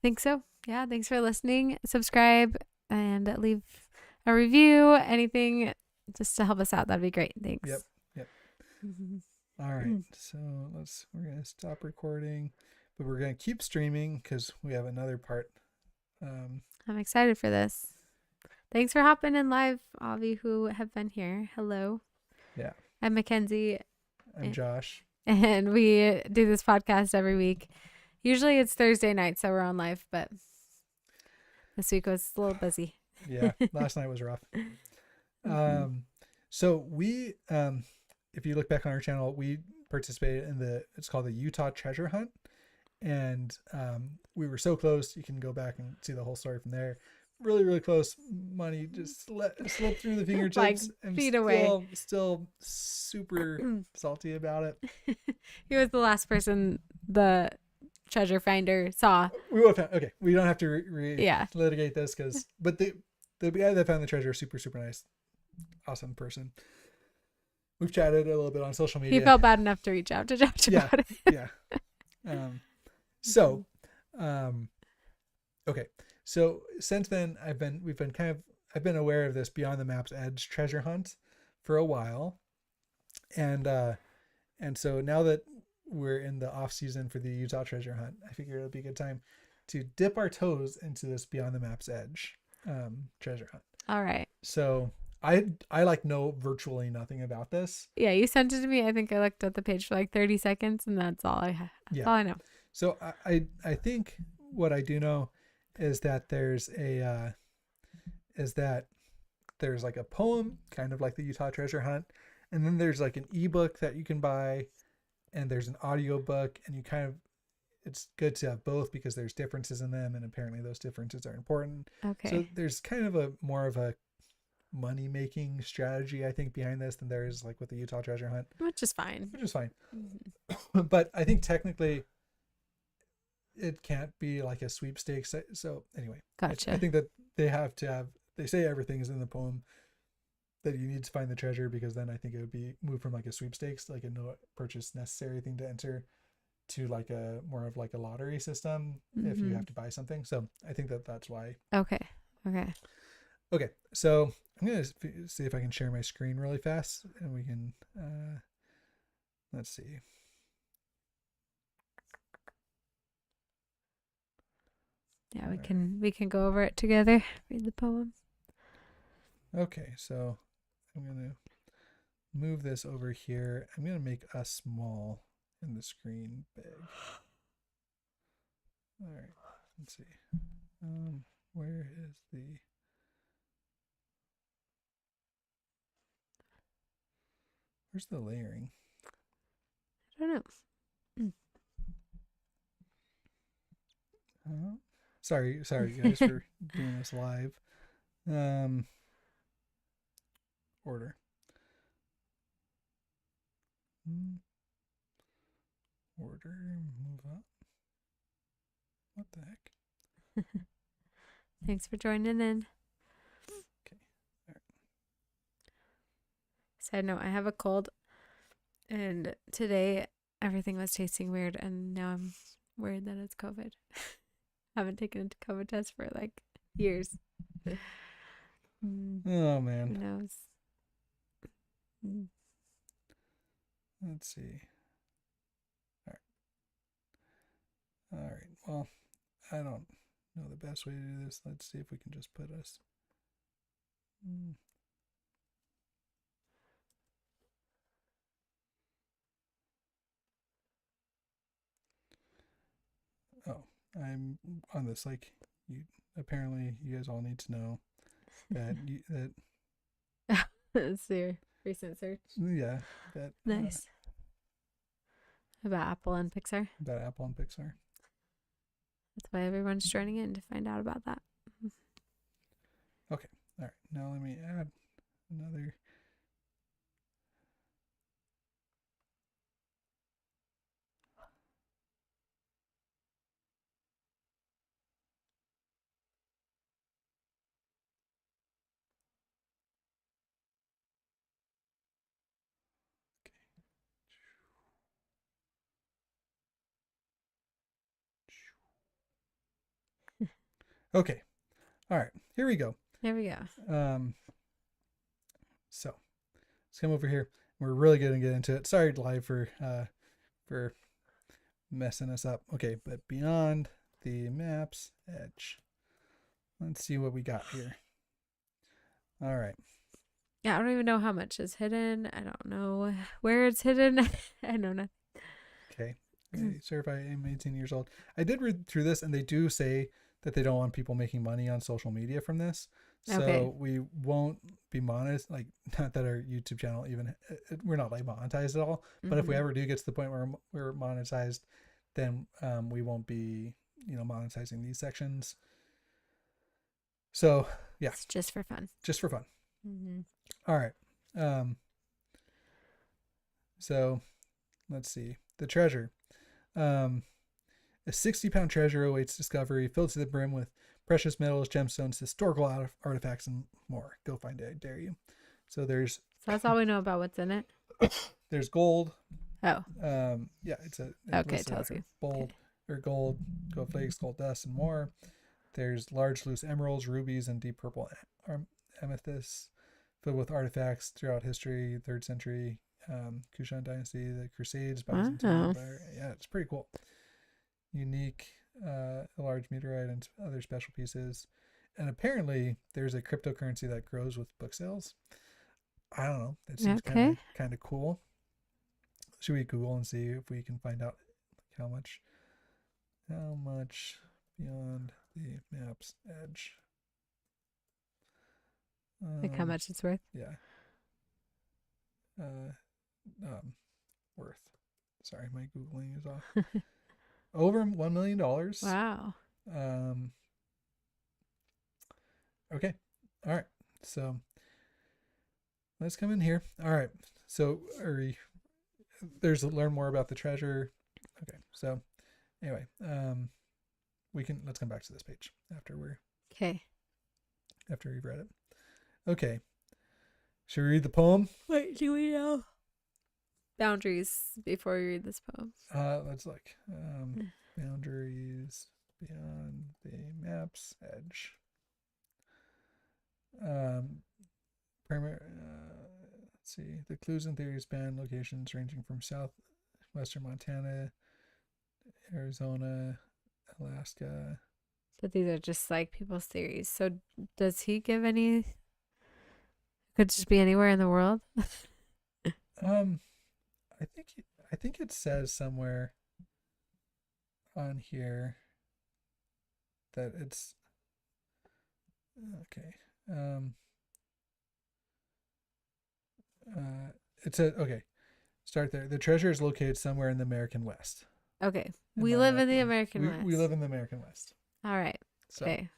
think so. Yeah. Thanks for listening. Subscribe and leave a review. Anything just to help us out. That'd be great. Thanks. Yep. Mm-hmm. All right. So we're going to stop recording, but we're going to keep streaming because we have another part. I'm excited for this. Thanks for hopping in live, all of you who have been here. Hello. Yeah. I'm Mackenzie. I'm Josh. And we do this podcast every week. Usually it's Thursday night, so we're on live, but this week was a little busy. Yeah. Last night was rough. So we, if you look back on our channel, we participated in it's called the Utah Treasure Hunt. And we were so close. You can go back and see the whole story from there. Really, really close. Money just slipped through the fingertips. Like and feet away. Still super salty about it. He was the last person the treasure finder saw. We don't have to litigate this but the guy that found the treasure, super, super nice. Awesome person. We've chatted a little bit on social media. He felt bad enough to reach out to Josh about it. Yeah. Okay. So since then I've been aware of this Beyond the Map's Edge treasure hunt for a while. And so now that we're in the off season for the Utah treasure hunt, I figured it'd be a good time to dip our toes into this Beyond the Map's Edge treasure hunt. All right. So I like know virtually nothing about this. Yeah, you sent it to me. I think I looked at the page for like 30 seconds and that's all I have. That's all I know. So I think what I do know is that there's like a poem, kind of like the Utah treasure hunt, and then there's like an ebook that you can buy, and there's an audio book, and it's good to have both because there's differences in them, and apparently those differences are important. Okay. So there's kind of more of a money making strategy, I think, behind this than there is like with the Utah treasure hunt, Which is fine. Mm-hmm. But I think technically it can't be like a sweepstakes. So anyway, Gotcha. I think that they say everything is in the poem, that you need to find the treasure, because then I think it would be moved from like a sweepstakes, like a no purchase necessary thing to enter, to like a more of like a lottery system if you have to buy something. So I think that's why. Okay. So I'm going to see if I can share my screen really fast, and we can, let's see. Yeah, we can go over it together. Read the poem. Okay, so I'm going to move this over here. I'm going to make us small and the screen big. All right, let's see. Where is where's the layering? I don't know. Sorry guys for doing this live. Order. Order, move up. What the heck? Thanks for joining in. Okay. All right. Side note, I have a cold, and today everything was tasting weird, and now I'm worried that it's COVID. I haven't taken a COVID test for like years. Oh man. Who knows? Let's see. All right. Well, I don't know the best way to do this. Let's see if we can just put us. Oh, I'm on this. Like, you apparently you guys all need to know that It's your recent search. yeah, that Nice. About Apple and Pixar. about Apple and Pixar. That's why everyone's joining in to find out about that. All right. Now let me add another. Okay. All right. Here we go. Here we go. So let's come over here. We're really gonna get into it. Sorry, live for messing us up. Okay, but beyond the maps edge. Let's see what we got here. All right. Yeah, I don't even know how much is hidden. I don't know where it's hidden. I know nothing. Okay. Certified I'm 18 years old. I did read through this, and they do say that they don't want people making money on social media from this. So Okay. we won't be monetized. Like, not that our YouTube channel even, we're not like monetized at all. But if we Mhm. ever do get to the point where we're monetized, then we won't be, monetizing these sections. So yeah, It's just for fun. just for fun. Mm-hmm. All right. So let's see. The treasure. A 60-pound treasure awaits discovery, filled to the brim with precious metals, gemstones, historical artifacts, and more. Go find it, I dare you. So So that's all we know about what's in it. there's gold. Oh. Yeah, it's Okay, tells you. Gold or gold, gold flakes, gold dust, and more. There's large loose emeralds, rubies, and deep purple amethysts filled with artifacts throughout history, 3rd century, Kushan dynasty, the Crusades, Byzantine Empire. Yeah, it's pretty cool. Unique, large meteorite and other special pieces. And apparently there's a cryptocurrency that grows with book sales. I don't know. That seems kind of cool. Should we Google and see if we can find out how much beyond the map's edge? Like how much it's worth? Yeah. Worth. Sorry, my Googling is off. Over $1 million. Wow. Okay. All right. So let's come in here. All right. So there's learn more about the treasure. Okay. So anyway, let's come back to this page after we've read it. Okay. Should we read the poem? Wait, do we know boundaries before we read this poem? Let's look. Boundaries beyond the map's edge. Let's see. The clues and theories span locations ranging from southwestern Montana, Arizona, Alaska. But these are just like people's theories. So does he give any? Could just be anywhere in the world. I think it says somewhere on here that it's okay. It said okay. Start there. The treasure is located somewhere in the American West. Okay, we live in the American West. We live in the American West. All right. So okay.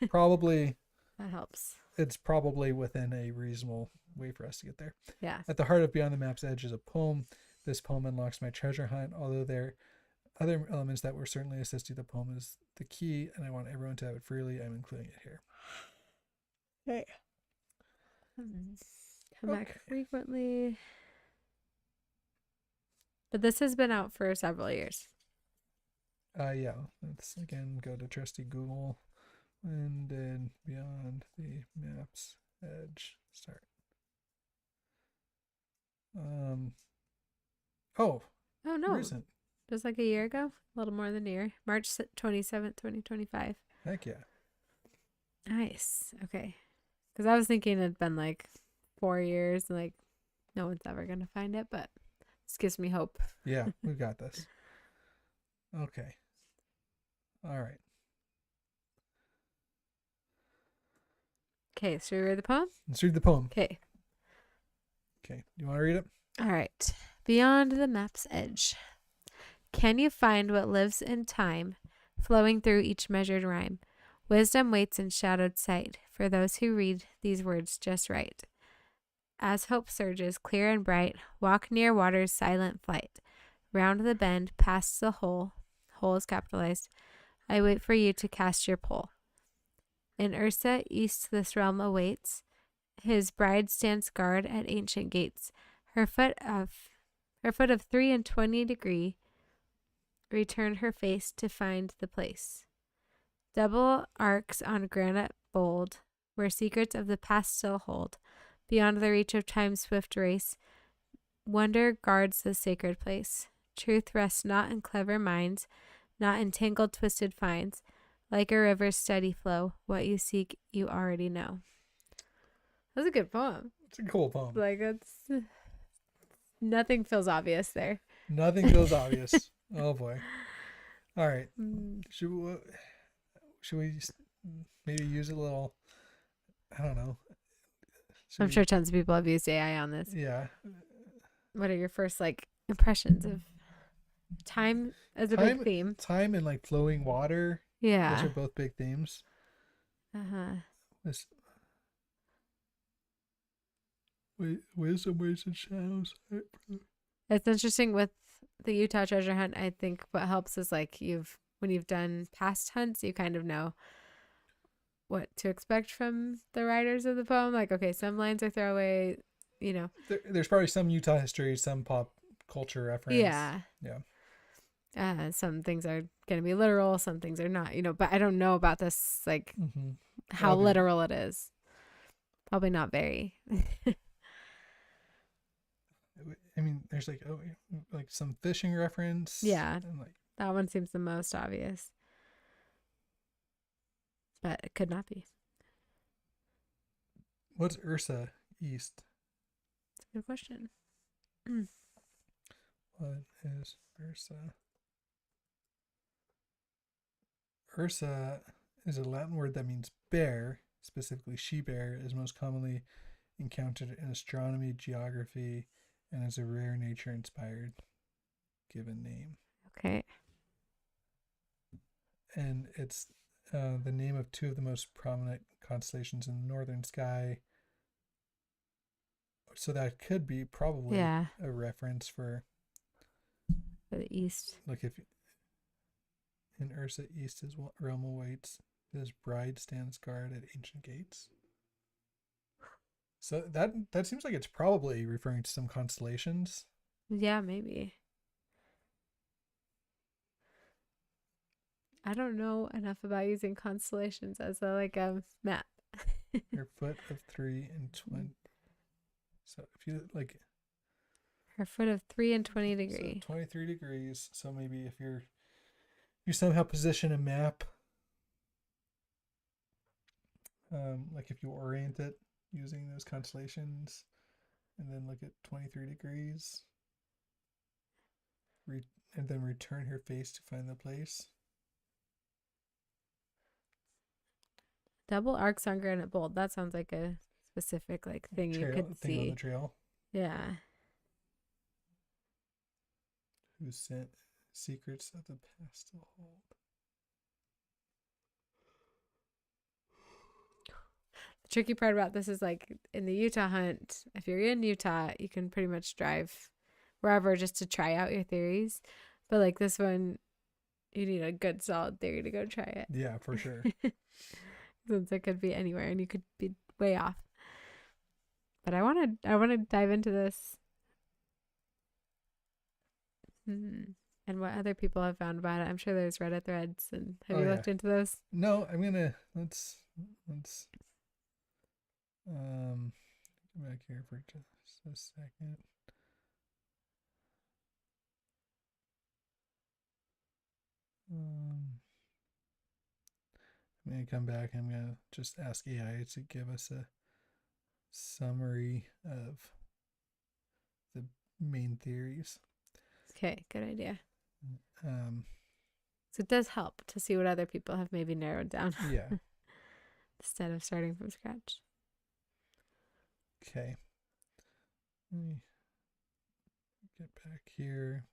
Probably that helps. It's probably within a reasonable way for us to get there. Yeah. At the heart of Beyond the Map's Edge is a poem. This poem unlocks my treasure hunt. Although there are other elements that will certainly assist you, the poem is the key, and I want everyone to have it freely. I'm including it here. Hey. Come back frequently. But this has been out for several years. Yeah. Let's again go to trusty Google. When did Beyond the Map's Edge start? Oh no. Recent. just like a year ago, a little more than a year. March 27th, 2025. Heck yeah. Nice. Okay. Because I was thinking it'd been like 4 years, and like no one's ever gonna find it, but this gives me hope. Yeah, we've got this. Okay. All right. Okay, should we read the poem? Let's read the poem. Okay. Okay. You want to read it? All right. Beyond the map's edge. Can you find what lives in time, flowing through each measured rhyme? Wisdom waits in shadowed sight for those who read these words just right. As hope surges clear and bright, walk near water's silent flight. Round the bend, past the hole is capitalized, I wait for you to cast your pole. In Ursa, east this realm awaits. His bride stands guard at ancient gates. Her foot of 23 return her face to find the place. Double arcs on granite bold, where secrets of the past still hold. Beyond the reach of time's swift race, wonder guards the sacred place. Truth rests not in clever minds, not in tangled twisted finds. Like a river's steady flow, what you seek, you already know. That's a good poem. It's a cool poem. Like, nothing feels obvious there. Nothing feels obvious. Oh boy. All right. Should we maybe use a little? I don't know. I'm sure tons of people have used AI on this. Yeah. What are your first like impressions of time as a big theme? Time and like flowing water. Yeah. Those are both big themes. Uh-huh. Wisdom waits in shadows. It's interesting with the Utah treasure hunt. I think what helps is like when you've done past hunts, you kind of know what to expect from the writers of the poem. Like, okay, some lines are throwaway, you know. There's probably some Utah history, some pop culture reference. Yeah. Yeah. Some things are going to be literal, some things are not, you know, but I don't know about this, like, how literal it is. Probably not very. I mean, there's like some fishing reference. Yeah. And that one seems the most obvious. But it could not be. What's Ursa East? That's a good question. What is Ursa? Ursa is a Latin word that means bear, specifically she-bear, is most commonly encountered in astronomy, geography, and is a rare nature-inspired given name. Okay. And it's the name of two of the most prominent constellations in the northern sky. So that could be probably a reference for the east. Like if in Ursa East his realm awaits, his bride stands guard at ancient gates. So that seems like it's probably referring to some constellations. Yeah, maybe. I don't know enough about using constellations as a map. Her foot of 3 and 20. So if you like her foot of 3 and 20 degrees. So 23 degrees. So maybe if you somehow position a map, like if you orient it using those constellations, and then look at 23 degrees, and then return her face to find the place. Double arcs on granite bold. That sounds like a specific thing you could see. On the trail. Yeah. Who sent secrets of the past to hold? The tricky part about this is like in the Utah hunt, if you're in Utah, you can pretty much drive wherever just to try out your theories. But like this one, you need a good solid theory to go try it. Yeah, for sure. Since it could be anywhere and you could be way off. But I want to dive into this. And what other people have found about it. I'm sure there's Reddit threads. And have you looked into those? No, I'm gonna let's come back here for just a second. I'm going to come back. I'm going to just ask AI to give us a summary of the main theories. Okay, good idea. Um, So it does help to see what other people have maybe narrowed down yeah. instead of starting from scratch. Okay. Let me get back here.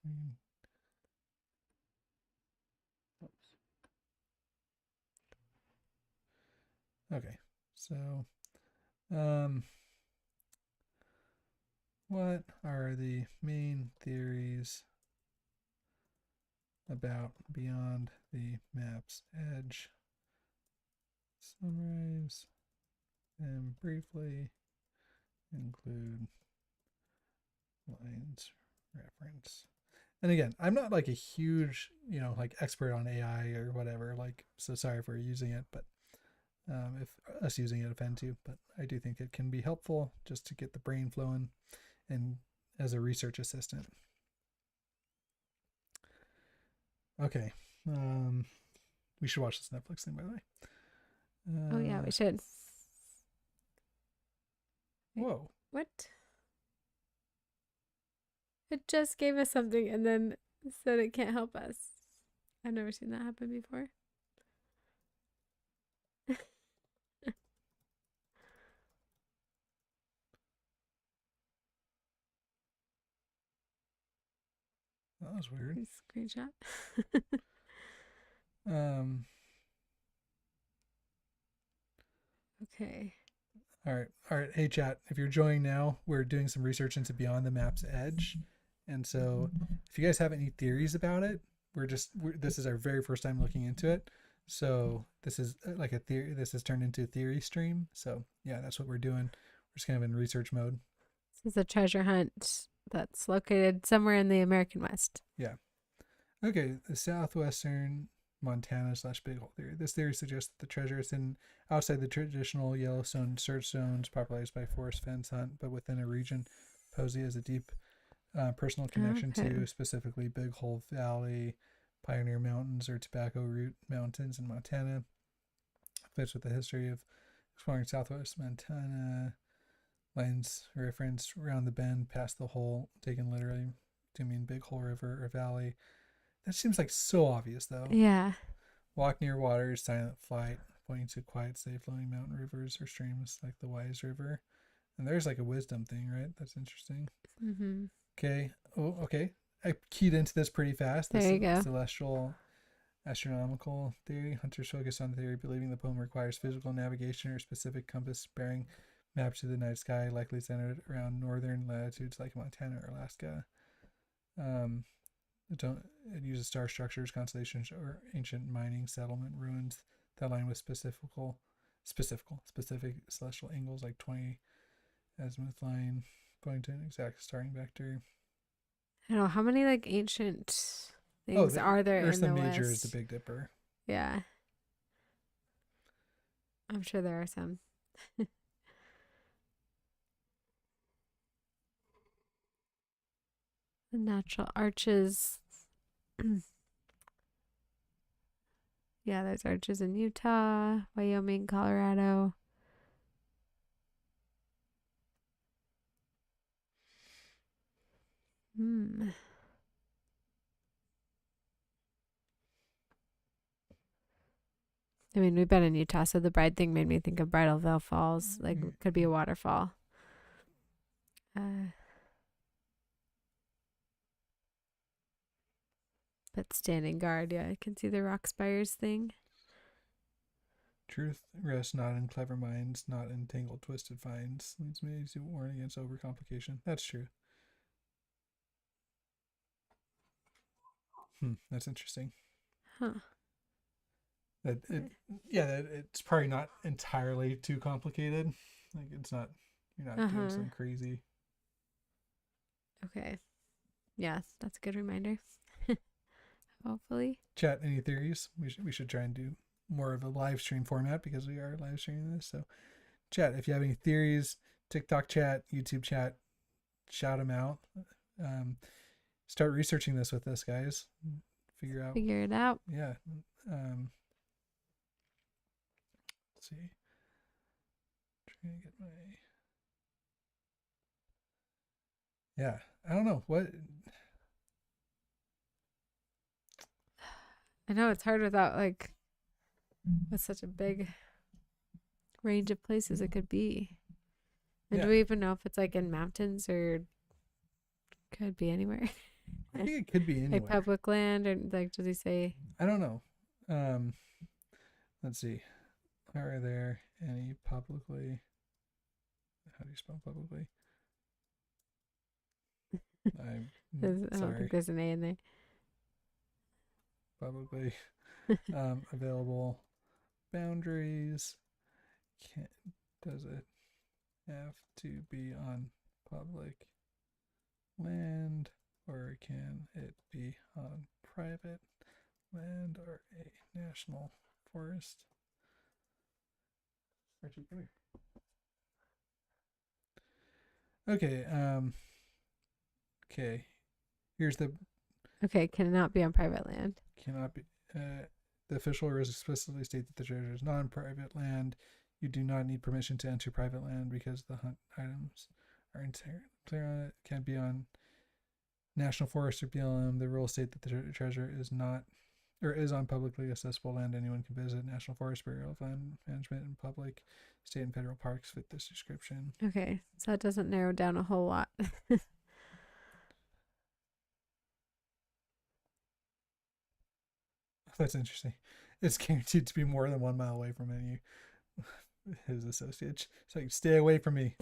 Okay. So, what are the main theories about Beyond the Map's Edge? Summarize and briefly include lines reference. And again, I'm not like a huge, like expert on AI or whatever. Like, so sorry for using it, but if us using it offends you, but I do think it can be helpful just to get the brain flowing and as a research assistant. Okay. We should watch this Netflix thing, by the way. Oh yeah, we should. Whoa. What? It just gave us something and then said it can't help us. I've never seen that happen before. That was weird. Screenshot. Okay. All right. Hey, chat. If you're joining now, we're doing some research into Beyond the Map's Edge, and so if you guys have any theories about it, this is our very first time looking into it. So this is like a theory. This has turned into a theory stream. So yeah, that's what we're doing. We're just kind of in research mode. This is a treasure hunt that's located somewhere in the American West. Yeah. Okay. The southwestern Montana / Big Hole theory. This theory suggests that the treasure is hidden outside the traditional Yellowstone search zones populated by forest fence hunt, but within a region Posey has a deep personal connection to, specifically Big Hole Valley, Pioneer Mountains, or Tobacco Root Mountains in Montana. Fits with the history of exploring southwest Montana. Lines reference around the bend past the hole, taken literally to mean Big Hole River or Valley. That seems like so obvious, though. Yeah. Walk near waters, silent flight, pointing to quiet, safe flowing mountain rivers or streams like the Wise River. And there's like a wisdom thing, right? That's interesting. Mm-hmm. Okay. Oh, okay. I keyed into this pretty fast. There you go. Celestial astronomical theory. Hunters focus on the theory, believing the poem requires physical navigation or specific compass bearing mapped to the night sky, likely centered around northern latitudes like Montana or Alaska. It uses star structures, constellations, or ancient mining settlement ruins that align with specific celestial angles like 20 azimuth line, pointing to an exact starting vector. I don't know how many like ancient things are there Ursa in the Major West? is the Big Dipper. Yeah, I'm sure there are some. The natural arches. Yeah, there's arches in Utah, Wyoming, Colorado. I mean, we've been in Utah, so the bride thing made me think of Bridalveil Falls. Like, it could be a waterfall. But standing guard, yeah, I can see the rock spires thing. Truth rests not in clever minds, not in tangled, twisted finds. Leads me to warn against overcomplication. That's true. That's interesting. Huh. It's probably not entirely too complicated. Like it's not, you're not doing something crazy. Okay. Yeah, that's a good reminder. Hopefully. Chat, any theories? We should try and do more of a live stream format because we are live streaming this. So, chat, if you have any theories, TikTok chat, YouTube chat, shout them out. Start researching this with us, guys. figure out. Figure it out. Yeah. Let's see. Trying to get my. Yeah, I don't know what. I know it's hard without like with such a big range of places it could be. And Yeah. do we even know if it's like in mountains or could be anywhere? I think it could be anywhere. Like public land, or like does he say? I don't know. Let's see. Are there any publicly? How do you spell publicly? I'm I don't sorry. think there's an A in there. Publicly available boundaries. Does it have to be on public land, or can it be on private land or a national forest? Archie, come here. Okay. Okay. Here's the Okay, cannot be on private land. cannot be. The official rules explicitly state that the treasure is non-private land. You do not need permission to enter private land because the hunt items are clear on it. Can't be on national forest or BLM. The rules state that the treasure is not or is on publicly accessible land. Anyone can visit. National Forest, Bureau of Land Management, and public, state, and federal parks fit this description. Okay, so that doesn't narrow down a whole lot. That's interesting. It's guaranteed to be more than 1 mile away from any his associates. So stay away from me.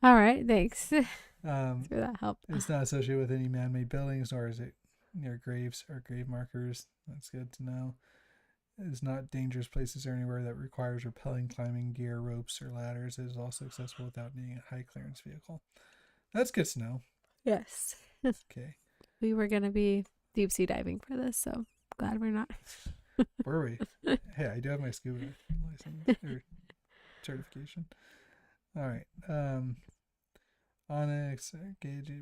All right, thanks for Um, that help. it's not associated with any man-made buildings, nor is it near graves or grave markers. That's good to know. It is not dangerous places or anywhere that requires rappelling, climbing gear, ropes, or ladders. It is also accessible without needing a high clearance vehicle. That's good to know. Yes. Okay. We were going to be deep sea diving for this, so glad we're not. Were we? Hey, I do have my scuba license or certification. All right. Onyx, gauge.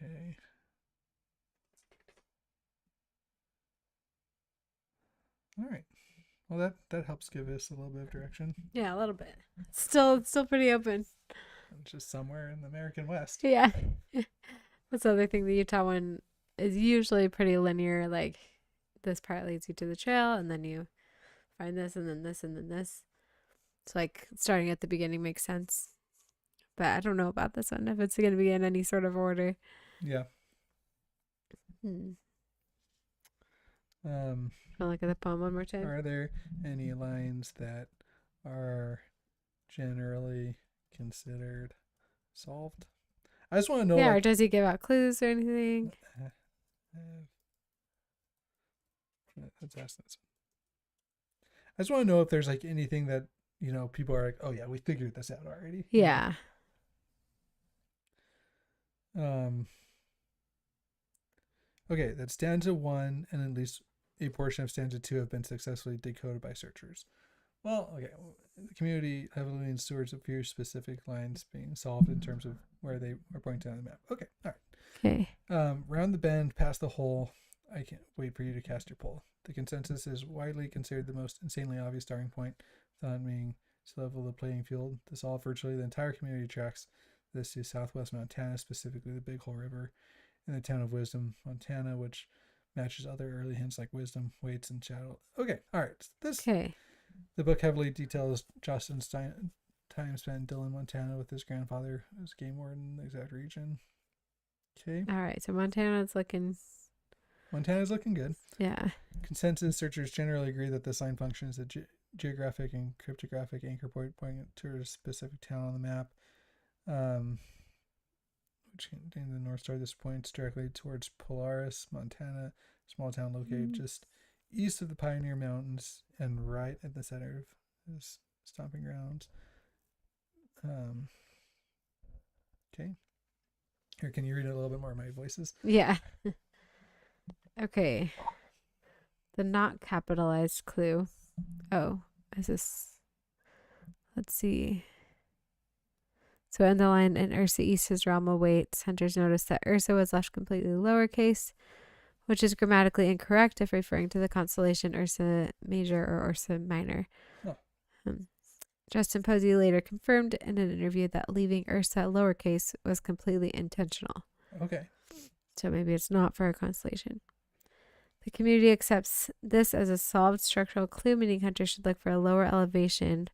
Okay. All right. Well, that helps give us a little bit of direction. Yeah, a little bit. Still pretty open. It's just somewhere in the American West. Yeah. That's the other thing. The Utah one is usually pretty linear. Like this part leads you to the trail, and then you find this, and then this, and then this. It's like starting at the beginning makes sense. But I don't know about this one, if it's going to be in any sort of order. Yeah. I'll look at the poem one more time. Are there any lines that are generally considered solved? I just want to know. Yeah, like, or does he give out clues or anything? Let's ask this. I just want to know if there's like anything that, you know, people are like, oh yeah, we figured this out already. Yeah. Okay, that stanza 1 and at least a portion of stanza 2 have been successfully decoded by searchers. Well, okay, the community heavily leans towards a few specific lines being solved in terms of where they are pointing on the map. Okay, all right. Okay. Round the bend, past the hole. I can't wait for you to cast your pole. The consensus is widely considered the most insanely obvious starting point, thought being to level the playing field to solve virtually the entire community tracks this to southwest Montana, specifically the Big Hole River, in the town of Wisdom, Montana, which matches other early hints like wisdom, weights, and shadow. Okay, all right. The book heavily details Justin's time spent in Dillon, Montana, with his grandfather as game warden in the exact region. Okay. All right, so Montana's looking good. Yeah. Consensus searchers generally agree that this line function is a geographic and cryptographic anchor point pointing to a specific town on the map, which contains the North Star. This points directly towards Polaris, Montana, small town located just east of the Pioneer Mountains and right at the center of his stomping grounds. Okay. Here, can you read a little bit more of my voices? Yeah. Okay. The not capitalized clue. Oh, is this? Let's see. So in the line, in Ursa East's realm awaits, hunters noticed that Ursa was left completely lowercase, which is grammatically incorrect if referring to the constellation Ursa Major or Ursa Minor. Huh. Justin Posey later confirmed in an interview that leaving Ursa lowercase was completely intentional. Okay. So maybe it's not for a constellation. The community accepts this as a solved structural clue, meaning hunters should look for a lower elevation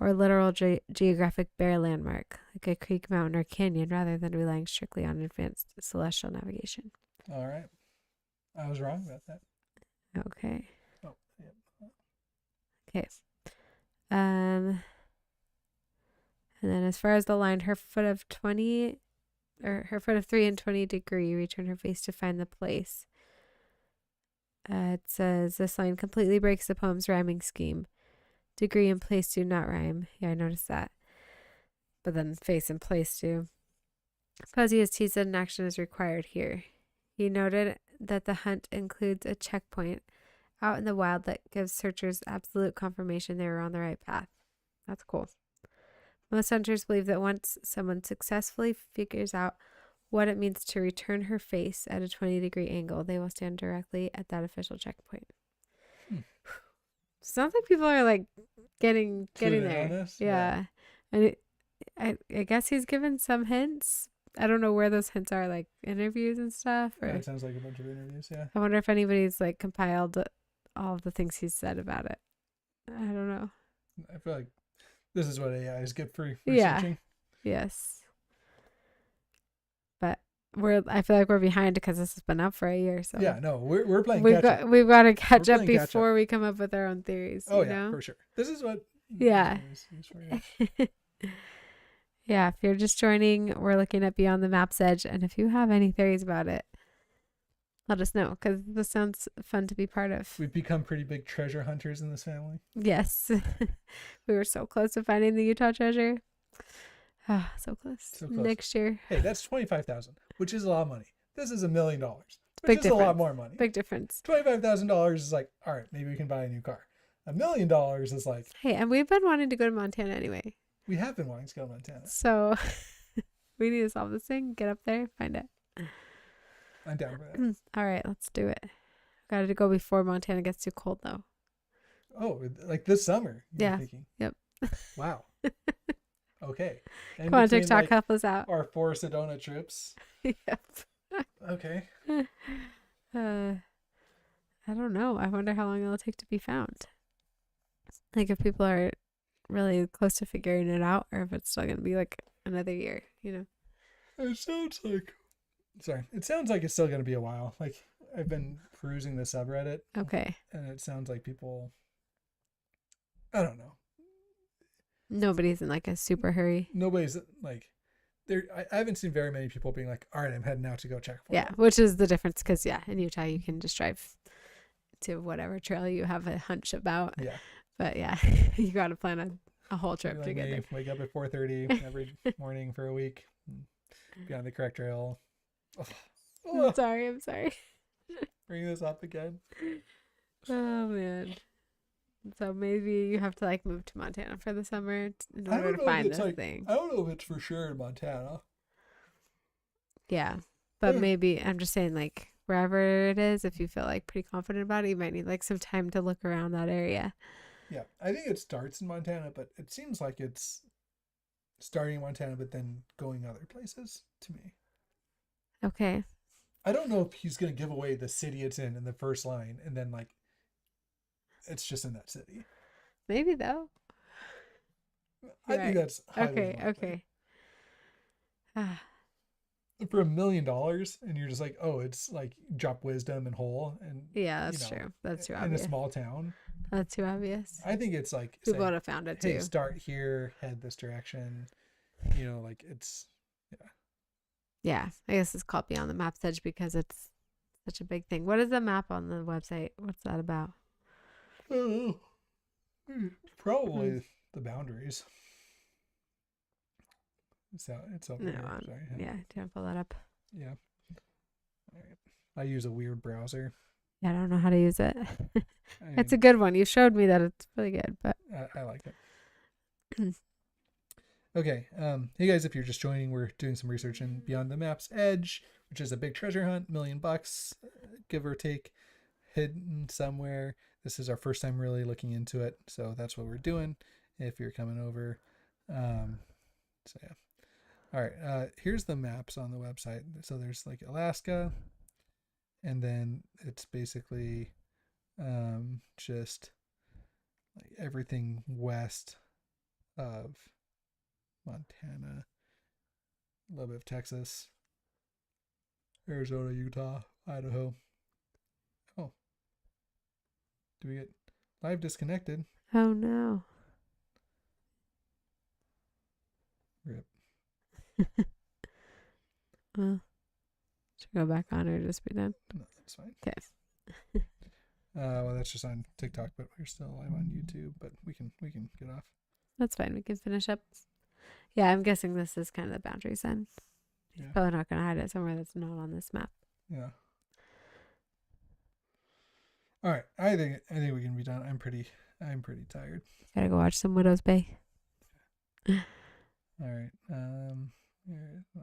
or literal geographic bare landmark, like a creek, mountain, or canyon, rather than relying strictly on advanced celestial navigation. All right. I was wrong about that. Okay. Oh, yeah. Okay. And then as far as the line, her foot of 3 and 20 degree, return her face to find the place. It says this line completely breaks the poem's rhyming scheme. Degree and place do not rhyme. Yeah, I noticed that. But then face and place do. Posey has teased that an action is required here. He noted that the hunt includes a checkpoint out in the wild that gives searchers absolute confirmation they were on the right path. That's cool. Most hunters believe that once someone successfully figures out what it means to return her face at a 20-degree angle, they will stand directly at that official checkpoint. Sounds like people are like getting there. Yeah. And I guess he's given some hints. I don't know where those hints are, like interviews and stuff. Or It sounds like a bunch of interviews, yeah. I wonder if anybody's like compiled all of the things he's said about it. I don't know. I feel like this is what AI is good for Yeah. researching. Yes. But I feel like we're behind because this has been up for a year. So yeah, no, we're playing catch up. We've got to catch We're up playing catch before up. we come up with our own theories. Oh, you yeah, know? for sure. This is what. Yeah. Is for, Yeah, if you're just joining, we're looking at Beyond the Map's Edge. And if you have any theories about it, let us know because this sounds fun to be part of. We've become pretty big treasure hunters in this family. Yes. We were so close to finding the Utah treasure. Ah, so close. Next year. Hey, that's $25,000, which is a lot of money. This is $1 million, which Big is difference. a lot more money. Big difference. $25,000 is like, all right, maybe we can buy a new car. $1 million is like. Hey, and we've been wanting to go to Montana anyway. We have been wanting to go to Montana. So we need to solve this thing, get up there, find it. I'm down for that. All right, let's do it. Got to go before Montana gets too cold, though. Oh, like this summer? Yeah. Thinking. Yep. Wow. Okay. And Come on, between, TikTok, like, help us out. our 4 Sedona trips. Yep. Okay. I don't know. I wonder how long it'll take to be found. Like if people are really close to figuring it out, or if it's still gonna be like another year, you know. It sounds like it's still gonna be a while. Like I've been perusing the subreddit. Okay. And it sounds like people, I don't know. Nobody's in like a super hurry. Nobody's like there. I haven't seen very many people being like, all right, I'm heading out to go check for Yeah, them. which is the difference because in Utah you can just drive to whatever trail you have a hunch about. Yeah. But yeah, you got to plan a whole trip Like to get there. wake up at 4:30 every morning for a week, be on the correct trail. I'm sorry. Bring this up again. Oh man. So maybe you have to like move to Montana for the summer in I order don't to know if find it's this like- thing. I don't know if it's for sure in Montana. Yeah. But Yeah. maybe I'm just saying like wherever it is, if you feel like pretty confident about it, you might need like some time to look around that area. Yeah, I think it starts in Montana, but it seems like it's starting in Montana, but then going other places to me. Okay. I don't know if he's going to give away the city it's in the first line, and then like it's just in that city. Maybe though. I Right. think that's highly Okay. unlikely. Okay. Ah, For $1 million, and you're just like, oh, it's like drop wisdom and whole, and yeah, that's you know, true. That's too in a obvious. small town. That's too obvious. I think it's like People would saying, have found it hey, too. start here, head this direction. You know, like it's Yeah, I guess it's called Beyond the Map's Edge because it's such a big thing. What is the map on the website? What's that about? probably the boundaries. It's over No, here. Sorry. Yeah, do you pull that up? Yeah. All right. I use a weird browser. Yeah, I don't know how to use it. I It's a mean, good one. You showed me that it's really good, but I like it. Okay. Hey guys, if you're just joining, we're doing some research in Beyond the Map's Edge, which is a big treasure hunt, $1,000,000, give or take, hidden somewhere. This is our first time really looking into it, so that's what we're doing. If you're coming over, so yeah. All right. Here's the maps on the website. So there's like Alaska, and then it's basically just like everything west of Montana, a little bit of Texas, Arizona, Utah, Idaho. Oh, do we get live disconnected? Oh no. Rip. Well, should I go back on or just be done? No, that's fine. Okay. Well, that's just on TikTok, but we're still live on YouTube. But we can get off. That's fine. We can finish up. Yeah, I'm guessing this is kind of the boundaries then. Yeah. Probably not going to hide it somewhere that's not on this map. Yeah. All right. I think we can be done. I'm pretty tired. Gotta go watch some Widow's Bay. All right. Here's my...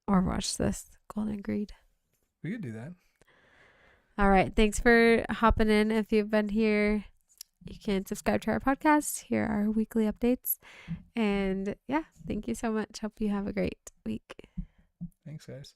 Or watch this Golden Greed. We could do that. All right. Thanks for hopping in. If you've been here, you can subscribe to our podcast. Hear our weekly updates. And yeah, thank you so much. Hope you have a great week. Thanks, guys.